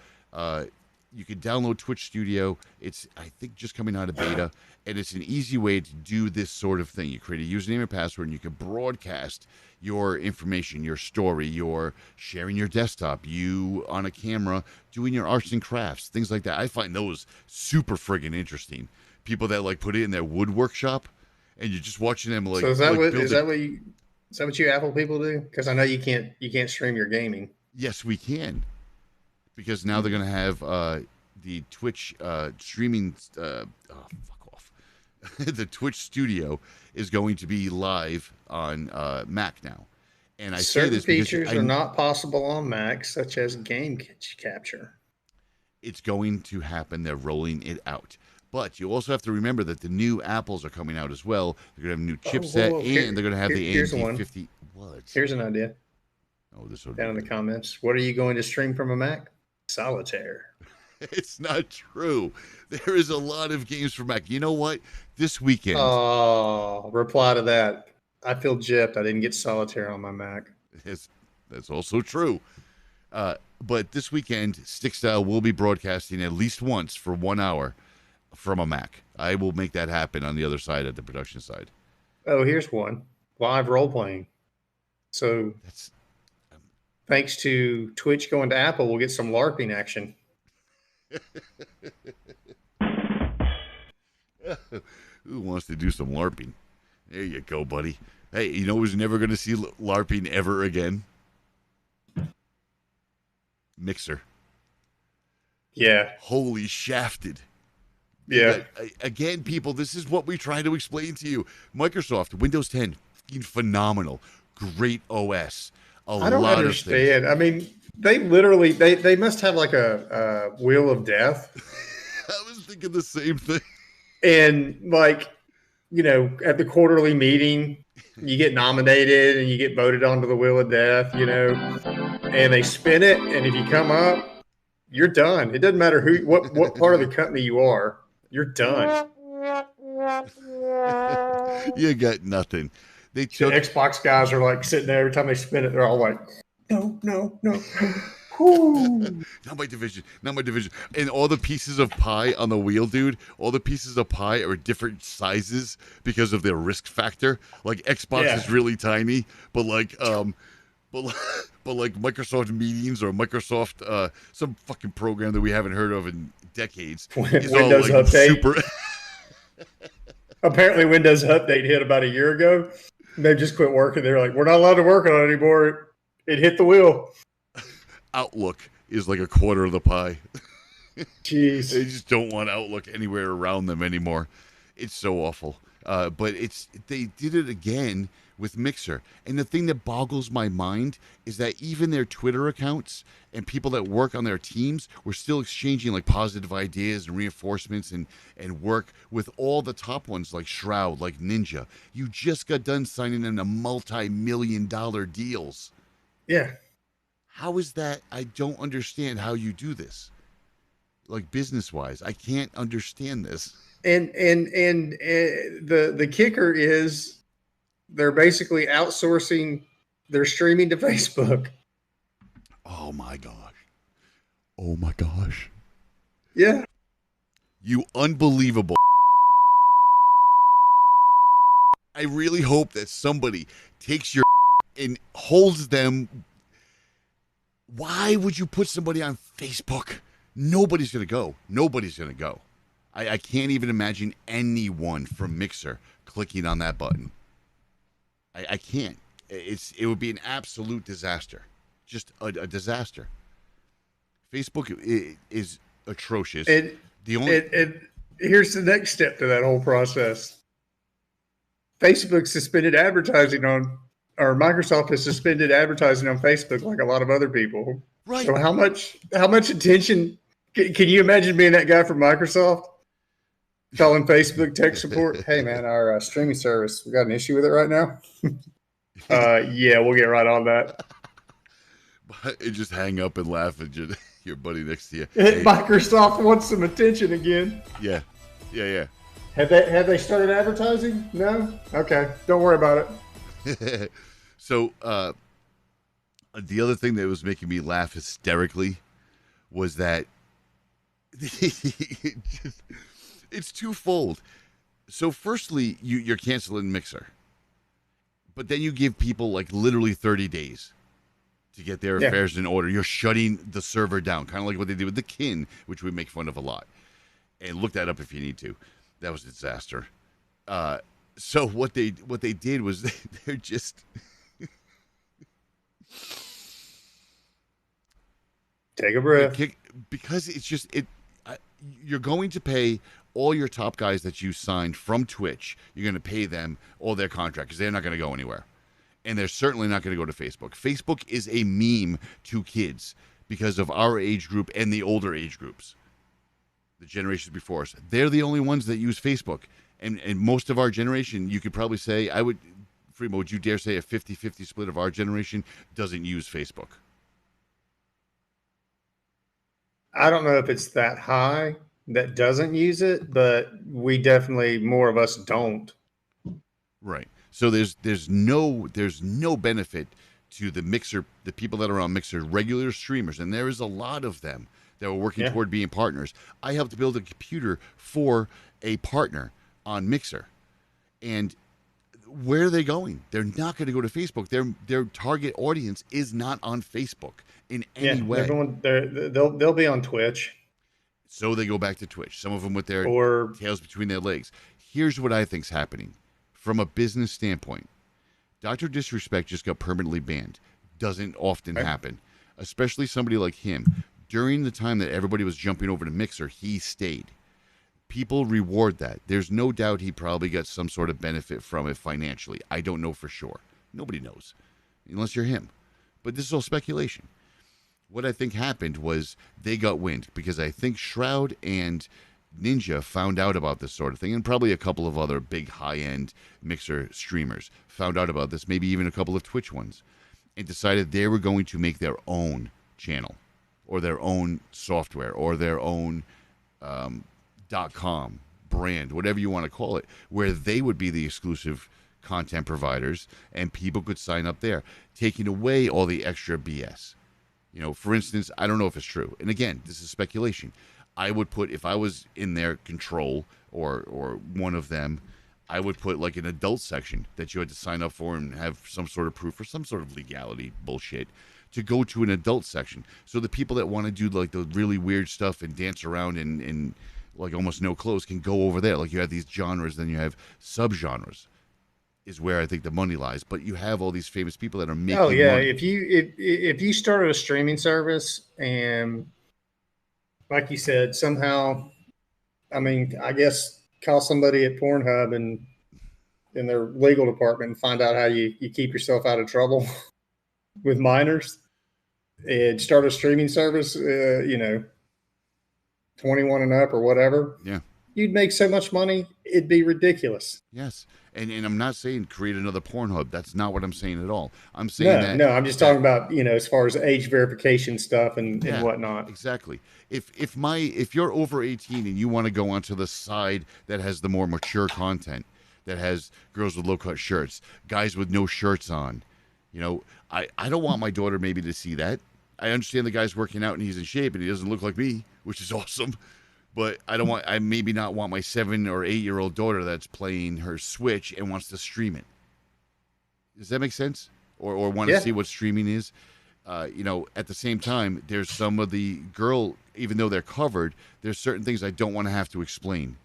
You can download Twitch Studio. It's, I think, just coming out of beta, and it's an easy way to do this sort of thing. You create a username and password, and you can broadcast your information, your story, your sharing your desktop, you on a camera doing your arts and crafts, things like that. I find those super friggin' interesting. People that like put it in their wood workshop, and you're just watching them like. So is that like what you Apple people do? Because I know you can't stream your gaming. Yes, we can. Because now they're going to have the Twitch streaming. Fuck off. The Twitch Studio is going to be live on Mac now. And I say this because features are not possible on Mac, such as game capture. It's going to happen. They're rolling it out. But you also have to remember that the new Apples are coming out as well. They're going to have a new chipset, and they're going to have the AMD 50. What? Here's an idea. Oh, this down in the comments. What are you going to stream from a Mac? Solitaire. It's not true. There is a lot of games for Mac. You know what? This weekend. Oh, reply to that. I feel gypped. I didn't get Solitaire on my Mac. That's also true. But this weekend, Stickstyle will be broadcasting at least once for 1 hour from a Mac. I will make that happen on the other side, at the production side. Oh, here's one. Live role-playing. So thanks to Twitch going to Apple, we'll get some LARPing action. Who wants to do some LARPing? There you go, buddy. Hey, you know who's never going to see LARPing ever again? Mixer. Yeah. Holy shafted. Yeah. Again, people, this is what we try to explain to you. Microsoft, Windows 10, phenomenal. Great OS. I don't understand. I mean, they literally, they must have like a wheel of death. I was thinking the same thing. And like, you know, at the quarterly meeting, you get nominated and you get voted onto the wheel of death, you know, and they spin it. And if you come up, you're done. It doesn't matter what part of the company you are, you're done. You got nothing. The Xbox guys are like sitting there every time they spin it. They're all like, no. Not my division. And all the pieces of pie on the wheel, dude, all the pieces of pie are different sizes because of their risk factor. Like Xbox is really tiny, but like Microsoft Meetings or Microsoft some fucking program that we haven't heard of in decades is Windows all like Update. super. Apparently, Windows Update hit about a year ago. They just quit working. They're like, we're not allowed to work on it anymore. It hit the wheel. Outlook is like a quarter of the pie. Jeez. They just don't want Outlook anywhere around them anymore. It's so awful. But they did it again with Mixer. And the thing that boggles my mind is that even their Twitter accounts and people that work on their teams were still exchanging like positive ideas and reinforcements and work with all the top ones like Shroud, like Ninja. You just got done signing them to multi-million-dollar deals. Yeah. How is that? I don't understand how you do this. Like business-wise, I can't understand this. And the kicker is they're basically outsourcing their streaming to Facebook. Oh my gosh. Yeah. You unbelievable. I really hope that somebody takes your and holds them. Why would you put somebody on Facebook? Nobody's going to go. I can't even imagine anyone from Mixer clicking on that button. I can't. It would be an absolute disaster. Just a disaster. Facebook is atrocious. Here's the next step to that whole process. Facebook suspended advertising or Microsoft has suspended advertising on Facebook like a lot of other people. Right. So how much attention can you imagine being that guy from Microsoft? Calling Facebook tech support. Hey man, our streaming service, we got an issue with it right now. Yeah, we'll get right on that. And just hang up and laugh at your buddy next to you. Hey, Microsoft wants some attention again. Yeah. Have they started advertising? No? Okay. Don't worry about it. So the other thing that was making me laugh hysterically was that it's twofold. So firstly, you're canceling Mixer. But then you give people like literally 30 days to get their affairs in order. You're shutting the server down, kind of like what they did with the Kin, which we make fun of a lot. And look that up if you need to. That was a disaster. So what they did was they're just take a breath, because it's just you're going to pay all your top guys that you signed from Twitch. You're going to pay them all their contract because they're not going to go anywhere, and they're certainly not going to go to Facebook. Facebook is a meme to kids because of our age group and the older age groups, the generations before us. They're the only ones that use Facebook. And most of our generation, you could probably say, FreeMo, would you dare say a 50-50 split of our generation doesn't use Facebook? I don't know if it's that high that doesn't use it, but we definitely, more of us don't. Right. So there's no benefit to the Mixer, the people that are on Mixer, regular streamers, and there is a lot of them that were working toward being partners. I helped build a computer for a partner on Mixer, and where are they going? They're not going to go to Facebook. Their target audience is not on Facebook in any way. Everyone, they'll be on Twitch. So they go back to Twitch. Some of them with their tails between their legs. Here's what I think's happening from a business standpoint. Dr. Disrespect just got permanently banned. Doesn't often happen, especially somebody like him. During the time that everybody was jumping over to Mixer, he stayed. People reward that. There's no doubt he probably got some sort of benefit from it financially. I don't know for sure. Nobody knows, unless you're him. But this is all speculation. What I think happened was they got wind, because I think Shroud and Ninja found out about this sort of thing, and probably a couple of other big high-end Mixer streamers found out about this, maybe even a couple of Twitch ones, and decided they were going to make their own channel or their own software or their own .com brand, whatever you want to call it, where they would be the exclusive content providers and people could sign up there, taking away all the extra BS. You know, for instance, I don't know if it's true. And again, this is speculation. I would put, if I was in their control or one of them, I would put like an adult section that you had to sign up for and have some sort of proof or some sort of legality bullshit to go to an adult section. So the people that want to do like the really weird stuff and dance around in like almost no clothes can go over there. Like you have these genres, then you have subgenres, is where I think the money lies. But you have all these famous people that are making money. If you started a streaming service and, like you said, somehow, I mean, I guess call somebody at Pornhub and in their legal department and find out how you keep yourself out of trouble with minors, and start a streaming service, 21 and up or whatever. Yeah. You'd make so much money, it'd be ridiculous. Yes. And I'm not saying create another Pornhub. That's not what I'm saying at all. I'm saying I'm just talking about, as far as age verification stuff and whatnot. Exactly. If you're over 18 and you want to go onto the side that has the more mature content, that has girls with low-cut shirts, guys with no shirts on, I don't want my daughter maybe to see that. I understand the guy's working out and he's in shape and he doesn't look like me, which is awesome. But I maybe not want my 7 or 8-year-old daughter that's playing her Switch and wants to stream it. Does that make sense? Or want to see what streaming is? At the same time, there's some of the girl, even though they're covered, there's certain things I don't want to have to explain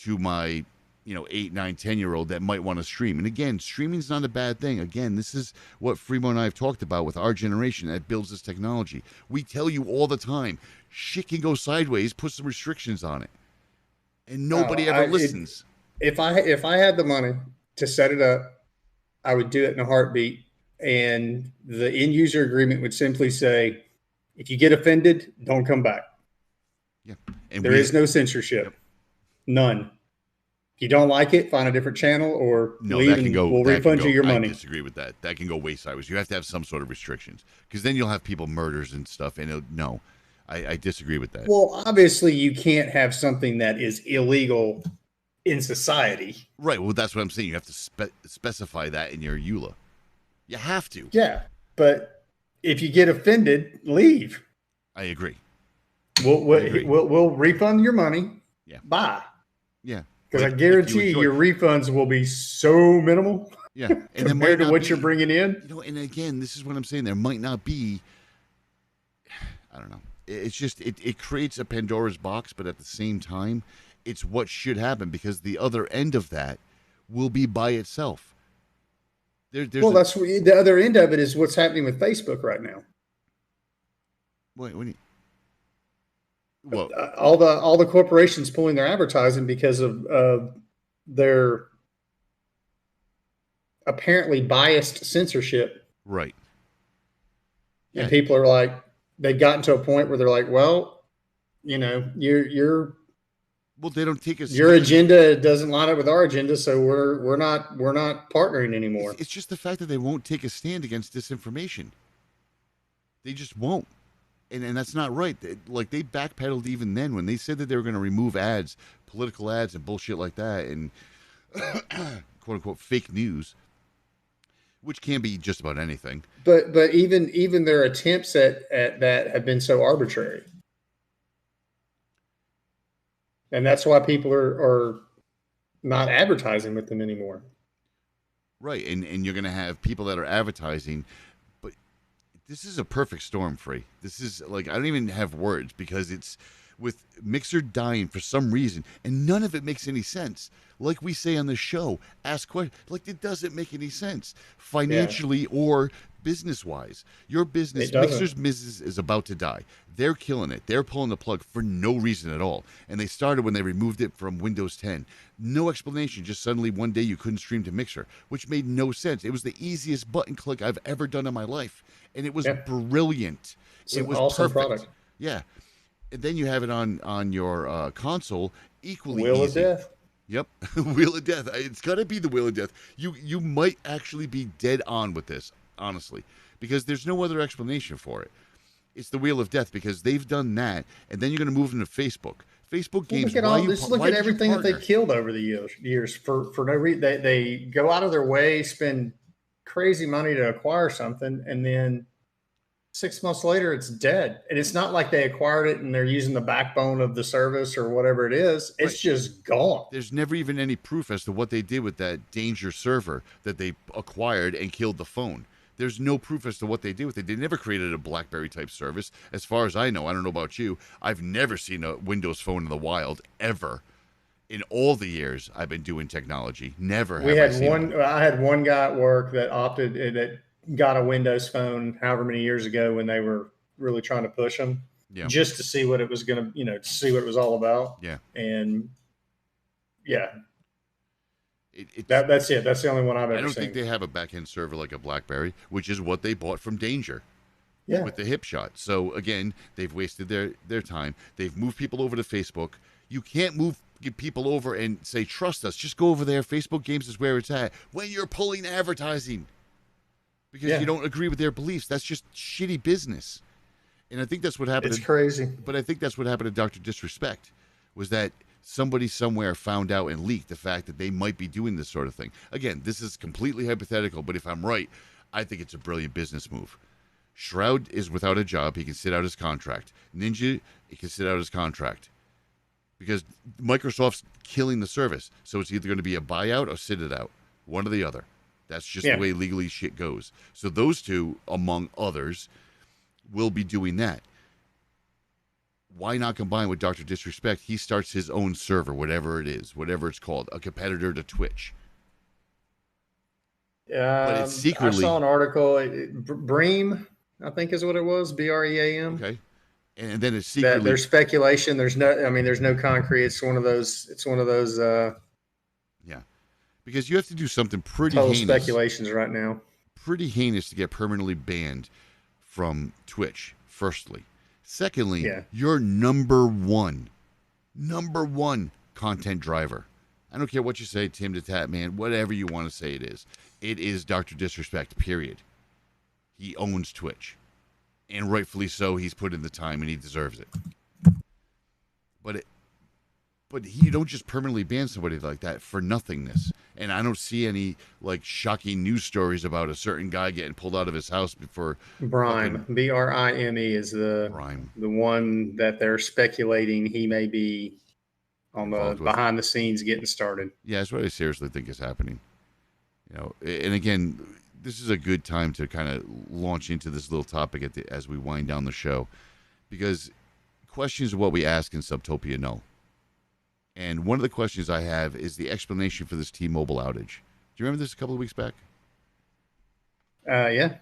to my 8, 9, 10-year-old that might want to stream. And again, streaming's not a bad thing. Again, this is what FreeMo and I have talked about with our generation that builds this technology. We tell you all the time, shit can go sideways, put some restrictions on it. And nobody ever listens. If I had the money to set it up, I would do it in a heartbeat. And the end user agreement would simply say, if you get offended, don't come back. Yeah. And there is no censorship. None. If you don't like it, find a different channel or No, leave that can and go. we'll that can refund go- you your I money. disagree with that. That can go way sideways. You have to have some sort of restrictions because then you'll have people murders and stuff. And no, I disagree with that. Well, obviously, you can't have something that is illegal in society. Right. Well, that's what I'm saying. You have to specify that in your EULA. You have to. Yeah, but if you get offended, leave. I agree. We'll refund your money. Yeah. Bye. Yeah. Because I If guarantee enjoy- your refunds will be so minimal. Yeah, and there compared might to not what be- you're bringing in. And again, this is what I'm saying. There might not be. I don't know. It's just it creates a Pandora's box, but at the same time, it's what should happen because the other end of that will be by itself. That's the other end of it is what's happening with Facebook right now. What? Well, all the corporations pulling their advertising because of their apparently biased censorship. Right. And people are like, they've gotten to a point where they're like, well, your well, they don't take us. Your agenda doesn't line up with our agenda, so we're not partnering anymore. It's just the fact that they won't take a stand against disinformation. They just won't. And that's not right. They backpedaled even then when they said that they were going to remove ads, political ads and bullshit like that, and quote unquote fake news, which can be just about anything. But even their attempts at that have been so arbitrary, and that's why people are not advertising with them anymore. Right, and you're going to have people that are advertising. This is a perfect storm, Free. This is I don't even have words because it's with Mixer dying for some reason, and none of it makes any sense. Like we say on the show, ask questions. it doesn't make any sense financially or business-wise. Your business, Mixer's business, is about to die. They're killing it. They're pulling the plug for no reason at all. And they started when they removed it from Windows 10. No explanation. Just suddenly one day you couldn't stream to Mixer, which made no sense. It was the easiest button click I've ever done in my life. And it was brilliant. It was awesome perfect. Product. Yeah. And then you have it on your console, equally Wheel easy. of Death. Yep. Wheel of Death. It's got to be the Wheel of Death. You might actually be dead on with this, honestly, because there's no other explanation for it. It's the Wheel of Death because they've done that, and then you're going to move into Facebook. Facebook games. Look at everything that they killed over the years for no reason. They go out of their way, spend crazy money to acquire something, and then 6 months later it's dead. And it's not like they acquired it and they're using the backbone of the service or whatever it is. It's just gone. There's never even any proof as to what they did with that Danger server that they acquired and killed the phone. There's no proof as to what they did with it. They never created a BlackBerry type service. As far as I know, I don't know about you, I've never seen a Windows phone in the wild ever. In all the years I've been doing technology, never have I seen one. I had one guy at work that that got a Windows phone however many years ago when they were really trying to push them, just to see what it was going to, to see what it was all about. Yeah. And that's it. That's the only one I've ever seen. I don't think they have a back-end server like a BlackBerry, which is what they bought from Danger. Yeah. With the hip shot. So again, they've wasted their time. They've moved people over to Facebook. You can't move people over and say, trust us, just go over there. Facebook games is where it's at. When you're pulling advertising. Because you don't agree with their beliefs. That's just shitty business. And I think that's what happened. It's crazy. But I think that's what happened to Dr. Disrespect, was that somebody somewhere found out and leaked the fact that they might be doing this sort of thing. Again, this is completely hypothetical, but if I'm right, I think it's a brilliant business move. Shroud is without a job. He can sit out his contract. Ninja, he can sit out his contract. Because Microsoft's killing the service. So it's either going to be a buyout or sit it out. One or the other. That's just the way legally shit goes. So those two, among others, will be doing that. Why not combine with Dr. Disrespect? He starts his own server, whatever it is, whatever it's called, a competitor to Twitch. But it's secretly... I saw an article, Bream, I think is what it was, BREAM. Okay. And then it's secretly... There's speculation. There's no concrete. It's one of those... Yeah. Because you have to do something pretty total heinous. Speculations right now. Pretty heinous to get permanently banned from Twitch, firstly. Secondly, you're number one content driver. I don't care what you say, Tim the Tat Man, whatever you want to say it is. It is Dr. Disrespect, period. He owns Twitch. And rightfully so, he's put in the time and he deserves it. But you don't just permanently ban somebody like that for nothingness. And I don't see any like shocking news stories about a certain guy getting pulled out of his house before Brime, Brime is the one that they're speculating he may be on the behind the scenes getting started. Yeah, that's what I seriously think is happening. You know, and again, this is a good time to kind of launch into this little topic as we wind down the show, because questions are what we ask in Subtopia Null. And one of the questions I have is the explanation for this T-Mobile outage. Do you remember this a couple of weeks back? Yeah,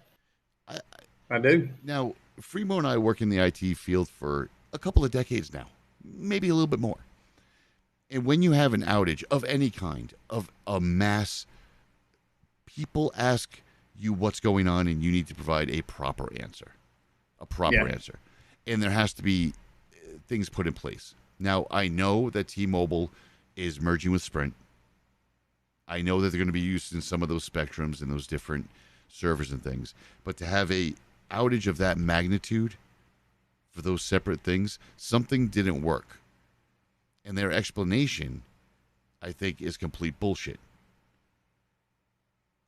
I do. Now, FreeMo and I work in the IT field for a couple of decades now, maybe a little bit more. And when you have an outage of any kind, of a mass, people ask you what's going on and you need to provide a proper answer. Answer. And there has to be things put in place. Now, I know that T-Mobile is merging with Sprint. I know that they're going to be used in some of those spectrums and those different servers and things. But to have a outage of that magnitude for those separate things, something didn't work. And their explanation, I think, is complete bullshit.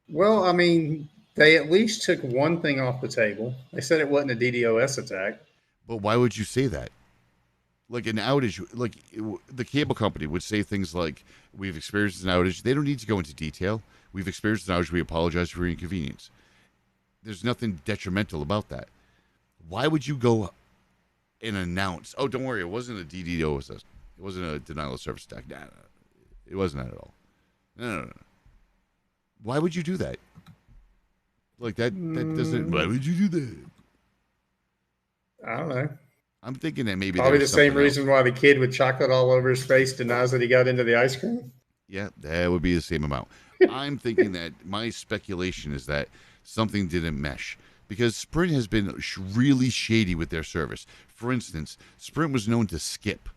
Well, I mean, they at least took one thing off the table. They said it wasn't a DDoS attack. But why would you say that? Like an outage, like the cable company would say things like, we've experienced an outage. They don't need to go into detail. We've experienced an outage. We apologize for your inconvenience. There's nothing detrimental about that. Why would you go and announce, oh, don't worry, it wasn't a DDoS. It wasn't a denial of service attack. No. It wasn't that at all. No. Why would you do that? Like that doesn't, why would you do that? I don't know. I'm thinking that maybe probably the same reason why the kid with chocolate all over his face denies that he got into the ice cream. Yeah, that would be the same amount. I'm thinking that my speculation is that something didn't mesh because Sprint has been really shady with their service. For instance, Sprint was known to skip.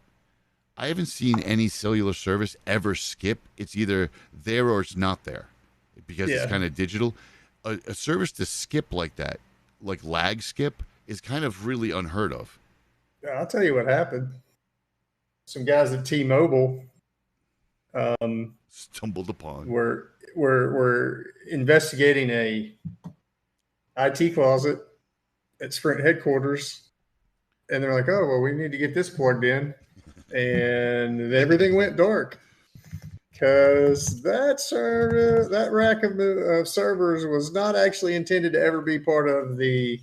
I haven't seen any cellular service ever skip. It's either there or it's not there because it's kind of digital. A service to skip like that, like lag skip, is kind of really unheard of. I'll tell you what happened. Some guys at T-Mobile stumbled upon. We're investigating a IT closet at Sprint headquarters, and they're like, "Oh, well, we need to get this plugged in," and everything went dark because that rack of servers was not actually intended to ever be part of the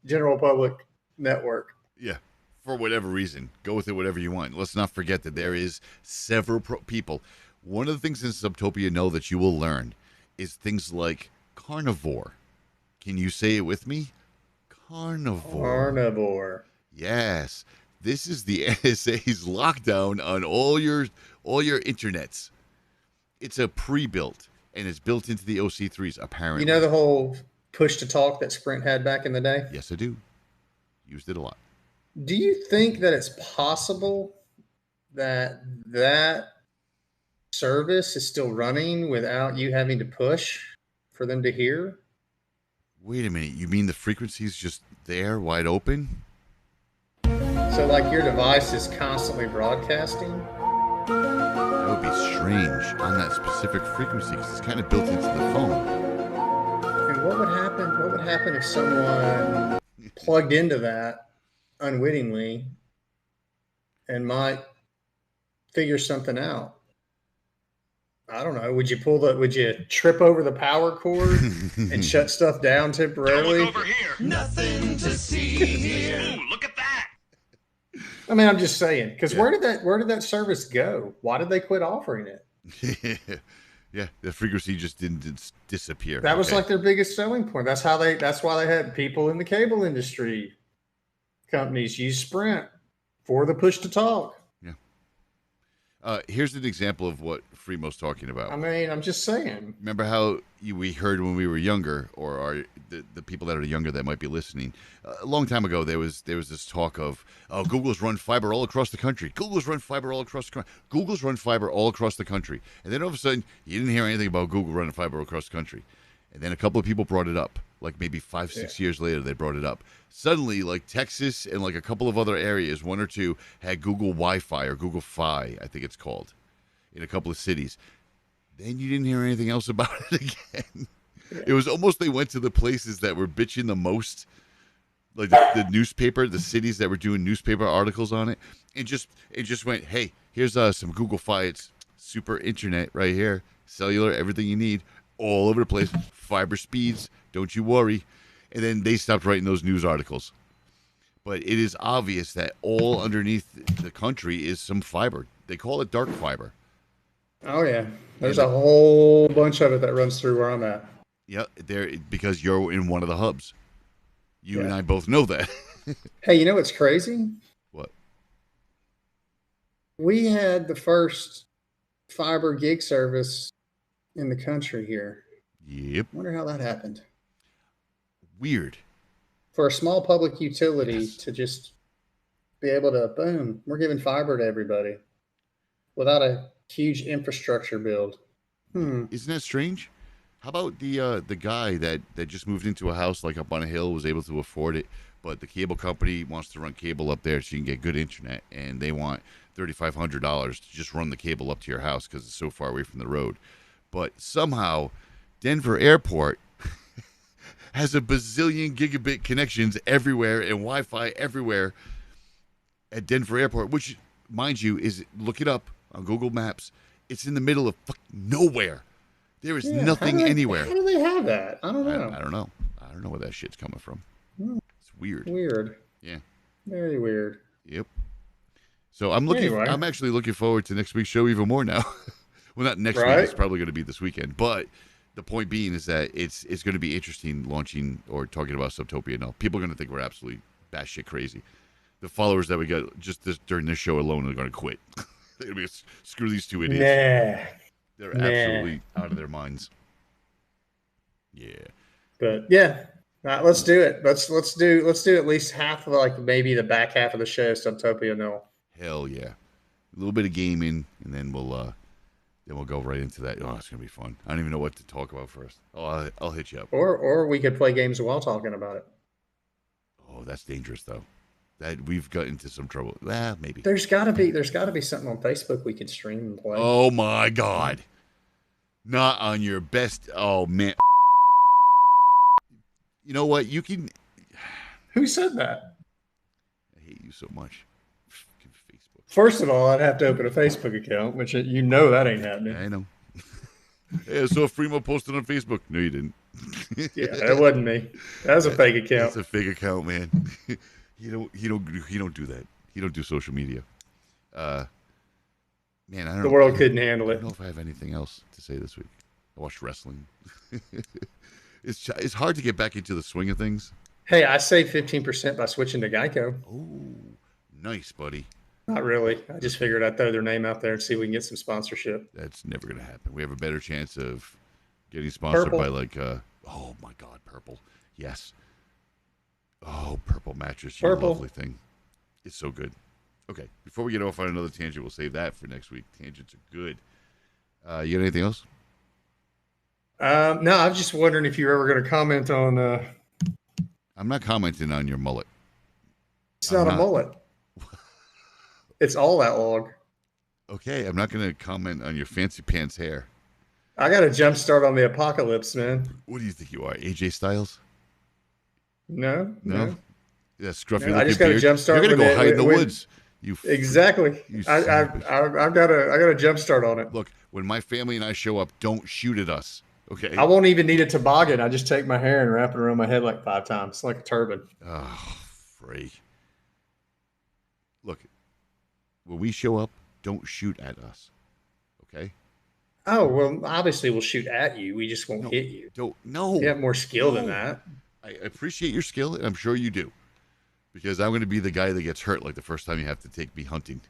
general public network. Yeah. For whatever reason, go with it whatever you want. Let's not forget that there is several people. One of the things in Subtopia Null that you will learn is things like carnivore. Can you say it with me? Carnivore. Yes. This is the NSA's lockdown on all your internets. It's a pre-built, and it's built into the OC3s, apparently. You know the whole push-to-talk that Sprint had back in the day? Yes, I do. Used it a lot. Do you think that it's possible that service is still running without you having to push for them to hear? Wait a minute. You mean the frequency's just there, wide open? So, like, your device is constantly broadcasting? That would be strange on that specific frequency because it's kind of built into the phone. And what would happen? What would happen if someone plugged into that unwittingly and might figure something out? I don't know. Would you trip over the power cord and shut stuff down temporarily? Don't look over here. Nothing to see here. Ooh, look at that. I mean, I'm just saying, because where did that service go? Why did they quit offering it? Yeah, the frequency just didn't disappear. That was like their biggest selling point. That's why they had people in the cable industry companies use Sprint for the push to talk. Yeah. Here's an example of what FreeMo's talking about. I mean, I'm just saying. Remember how we heard when we were younger, or the people that are younger that might be listening, a long time ago, there was this talk of, oh, Google's run fiber all across the country. Google's run fiber all across the country. Google's run fiber all across the country. And then all of a sudden, you didn't hear anything about Google running fiber all across the country. And then a couple of people brought it up. Like maybe 5-6 years later, they brought it up. Suddenly, like Texas and like a couple of other areas, one or two, had Google Wi-Fi or Google Fi, I think it's called, in a couple of cities. Then you didn't hear anything else about it again. It was almost they went to the places that were bitching the most, like the newspaper, the cities that were doing newspaper articles on it, and just went, hey, here's some Google Fi. It's super internet right here, cellular, everything you need, all over the place, fiber speeds. Don't you worry. And then they stopped writing those news articles. But it is obvious that all underneath the country is some fiber. They call it dark fiber. Oh, yeah. There's a whole bunch of it that runs through where I'm at. Yeah, because you're in one of the hubs. You and I both know that. Hey, you know what's crazy? What? We had the first fiber gig service in the country here. Yep. Wonder how that happened. Weird. For a small public utility to just be able to, boom, we're giving fiber to everybody without a huge infrastructure build. Isn't that strange? How about the guy that just moved into a house like up on a hill, was able to afford it, but the cable company wants to run cable up there so you can get good internet, and they want $3,500 to just run the cable up to your house because it's so far away from the road. But somehow Denver Airport has a bazillion gigabit connections everywhere and Wi-Fi everywhere at Denver Airport, which, mind you, look it up on Google Maps. It's in the middle of nowhere. There is nothing anywhere. How do they have that? I don't know. I don't know. I don't know where that shit's coming from. It's weird. Weird. Yeah. Very weird. Yep. So I'm actually looking forward to next week's show even more now. Well, not next week. It's probably going to be this weekend, but the point being is that it's going to be interesting launching or talking about Subtopia now. People are going to think we're absolutely batshit crazy. The followers that we got just during this show alone are going to quit. They're going to be, screw these two idiots. Nah. They're absolutely out of their minds. Yeah. But yeah, let's do it. Let's do at least half of like maybe the back half of the show, Subtopia No. Hell yeah. A little bit of gaming, and then we'll go right into that. Oh, it's gonna be fun. I don't even know what to talk about first. Oh, I'll hit you up. Or we could play games while talking about it. Oh, that's dangerous though. That we've got into some trouble. Maybe. There's gotta be something on Facebook we can stream and play. Oh my God. Not on your best. Oh man. You know what? You can. Who said that? I hate you so much. Facebook. First of all, I'd have to open a Facebook account, which you know that ain't happening. I know. Yeah, so FreeMo posted on Facebook. No, you didn't. Yeah, that wasn't me. That was a fake account. That's a fake account, man. He don't do that. He don't do social media. Man, I don't know. The world couldn't handle I it. don't know if I have anything else to say this week. I watched wrestling. It's hard to get back into the swing of things. Hey, I saved 15% by switching to Geico. Oh, nice, buddy. Not really. I just figured I'd throw their name out there and see if we can get some sponsorship. That's never going to happen. We have a better chance of getting sponsored by like, oh my God, Purple. Yes. Oh, Purple mattress. You lovely thing. It's so good. Okay. Before we get off on another tangent, we'll save that for next week. Tangents are good. You got anything else? No, I was just wondering if you were ever going to comment on. I'm not commenting on your mullet. It's not a mullet. It's all that long. Okay, I'm not going to comment on your fancy pants hair. I got a jump start on the apocalypse, man. What do you think you are, AJ Styles? No. Yeah, scruffy. No, I just got a jump start. You're going to go hide in the woods. Exactly. I've got a jump start on it. Look, when my family and I show up, don't shoot at us. Okay. I won't even need a toboggan. I just take my hair and wrap it around my head like 5 times, like a turban. Oh, freak. Look, when we show up, don't shoot at us. Okay? Oh, well, obviously we'll shoot at you. We just won't hit you. No. You have more skill than that. I appreciate your skill, and I'm sure you do. Because I'm going to be the guy that gets hurt like the first time you have to take me hunting.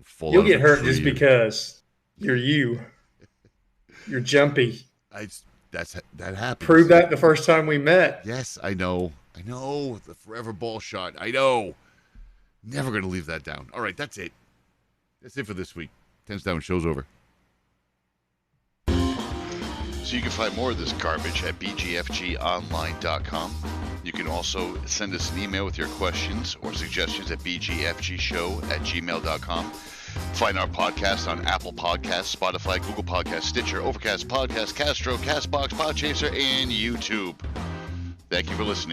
fall. You'll out get of a hurt tree just or- because you're you. You're jumpy. That happens. Proved that the first time we met. Yes, I know. The forever ball shot. I know. Never going to leave that down. All right, that's it. That's it for this week. 10's down. Show's over. So you can find more of this garbage at bgfgonline.com. You can also send us an email with your questions or suggestions at bgfgshow@gmail.com. Find our podcast on Apple Podcasts, Spotify, Google Podcasts, Stitcher, Overcast Podcast, Castro, Castbox, Podchaser, and YouTube. Thank you for listening.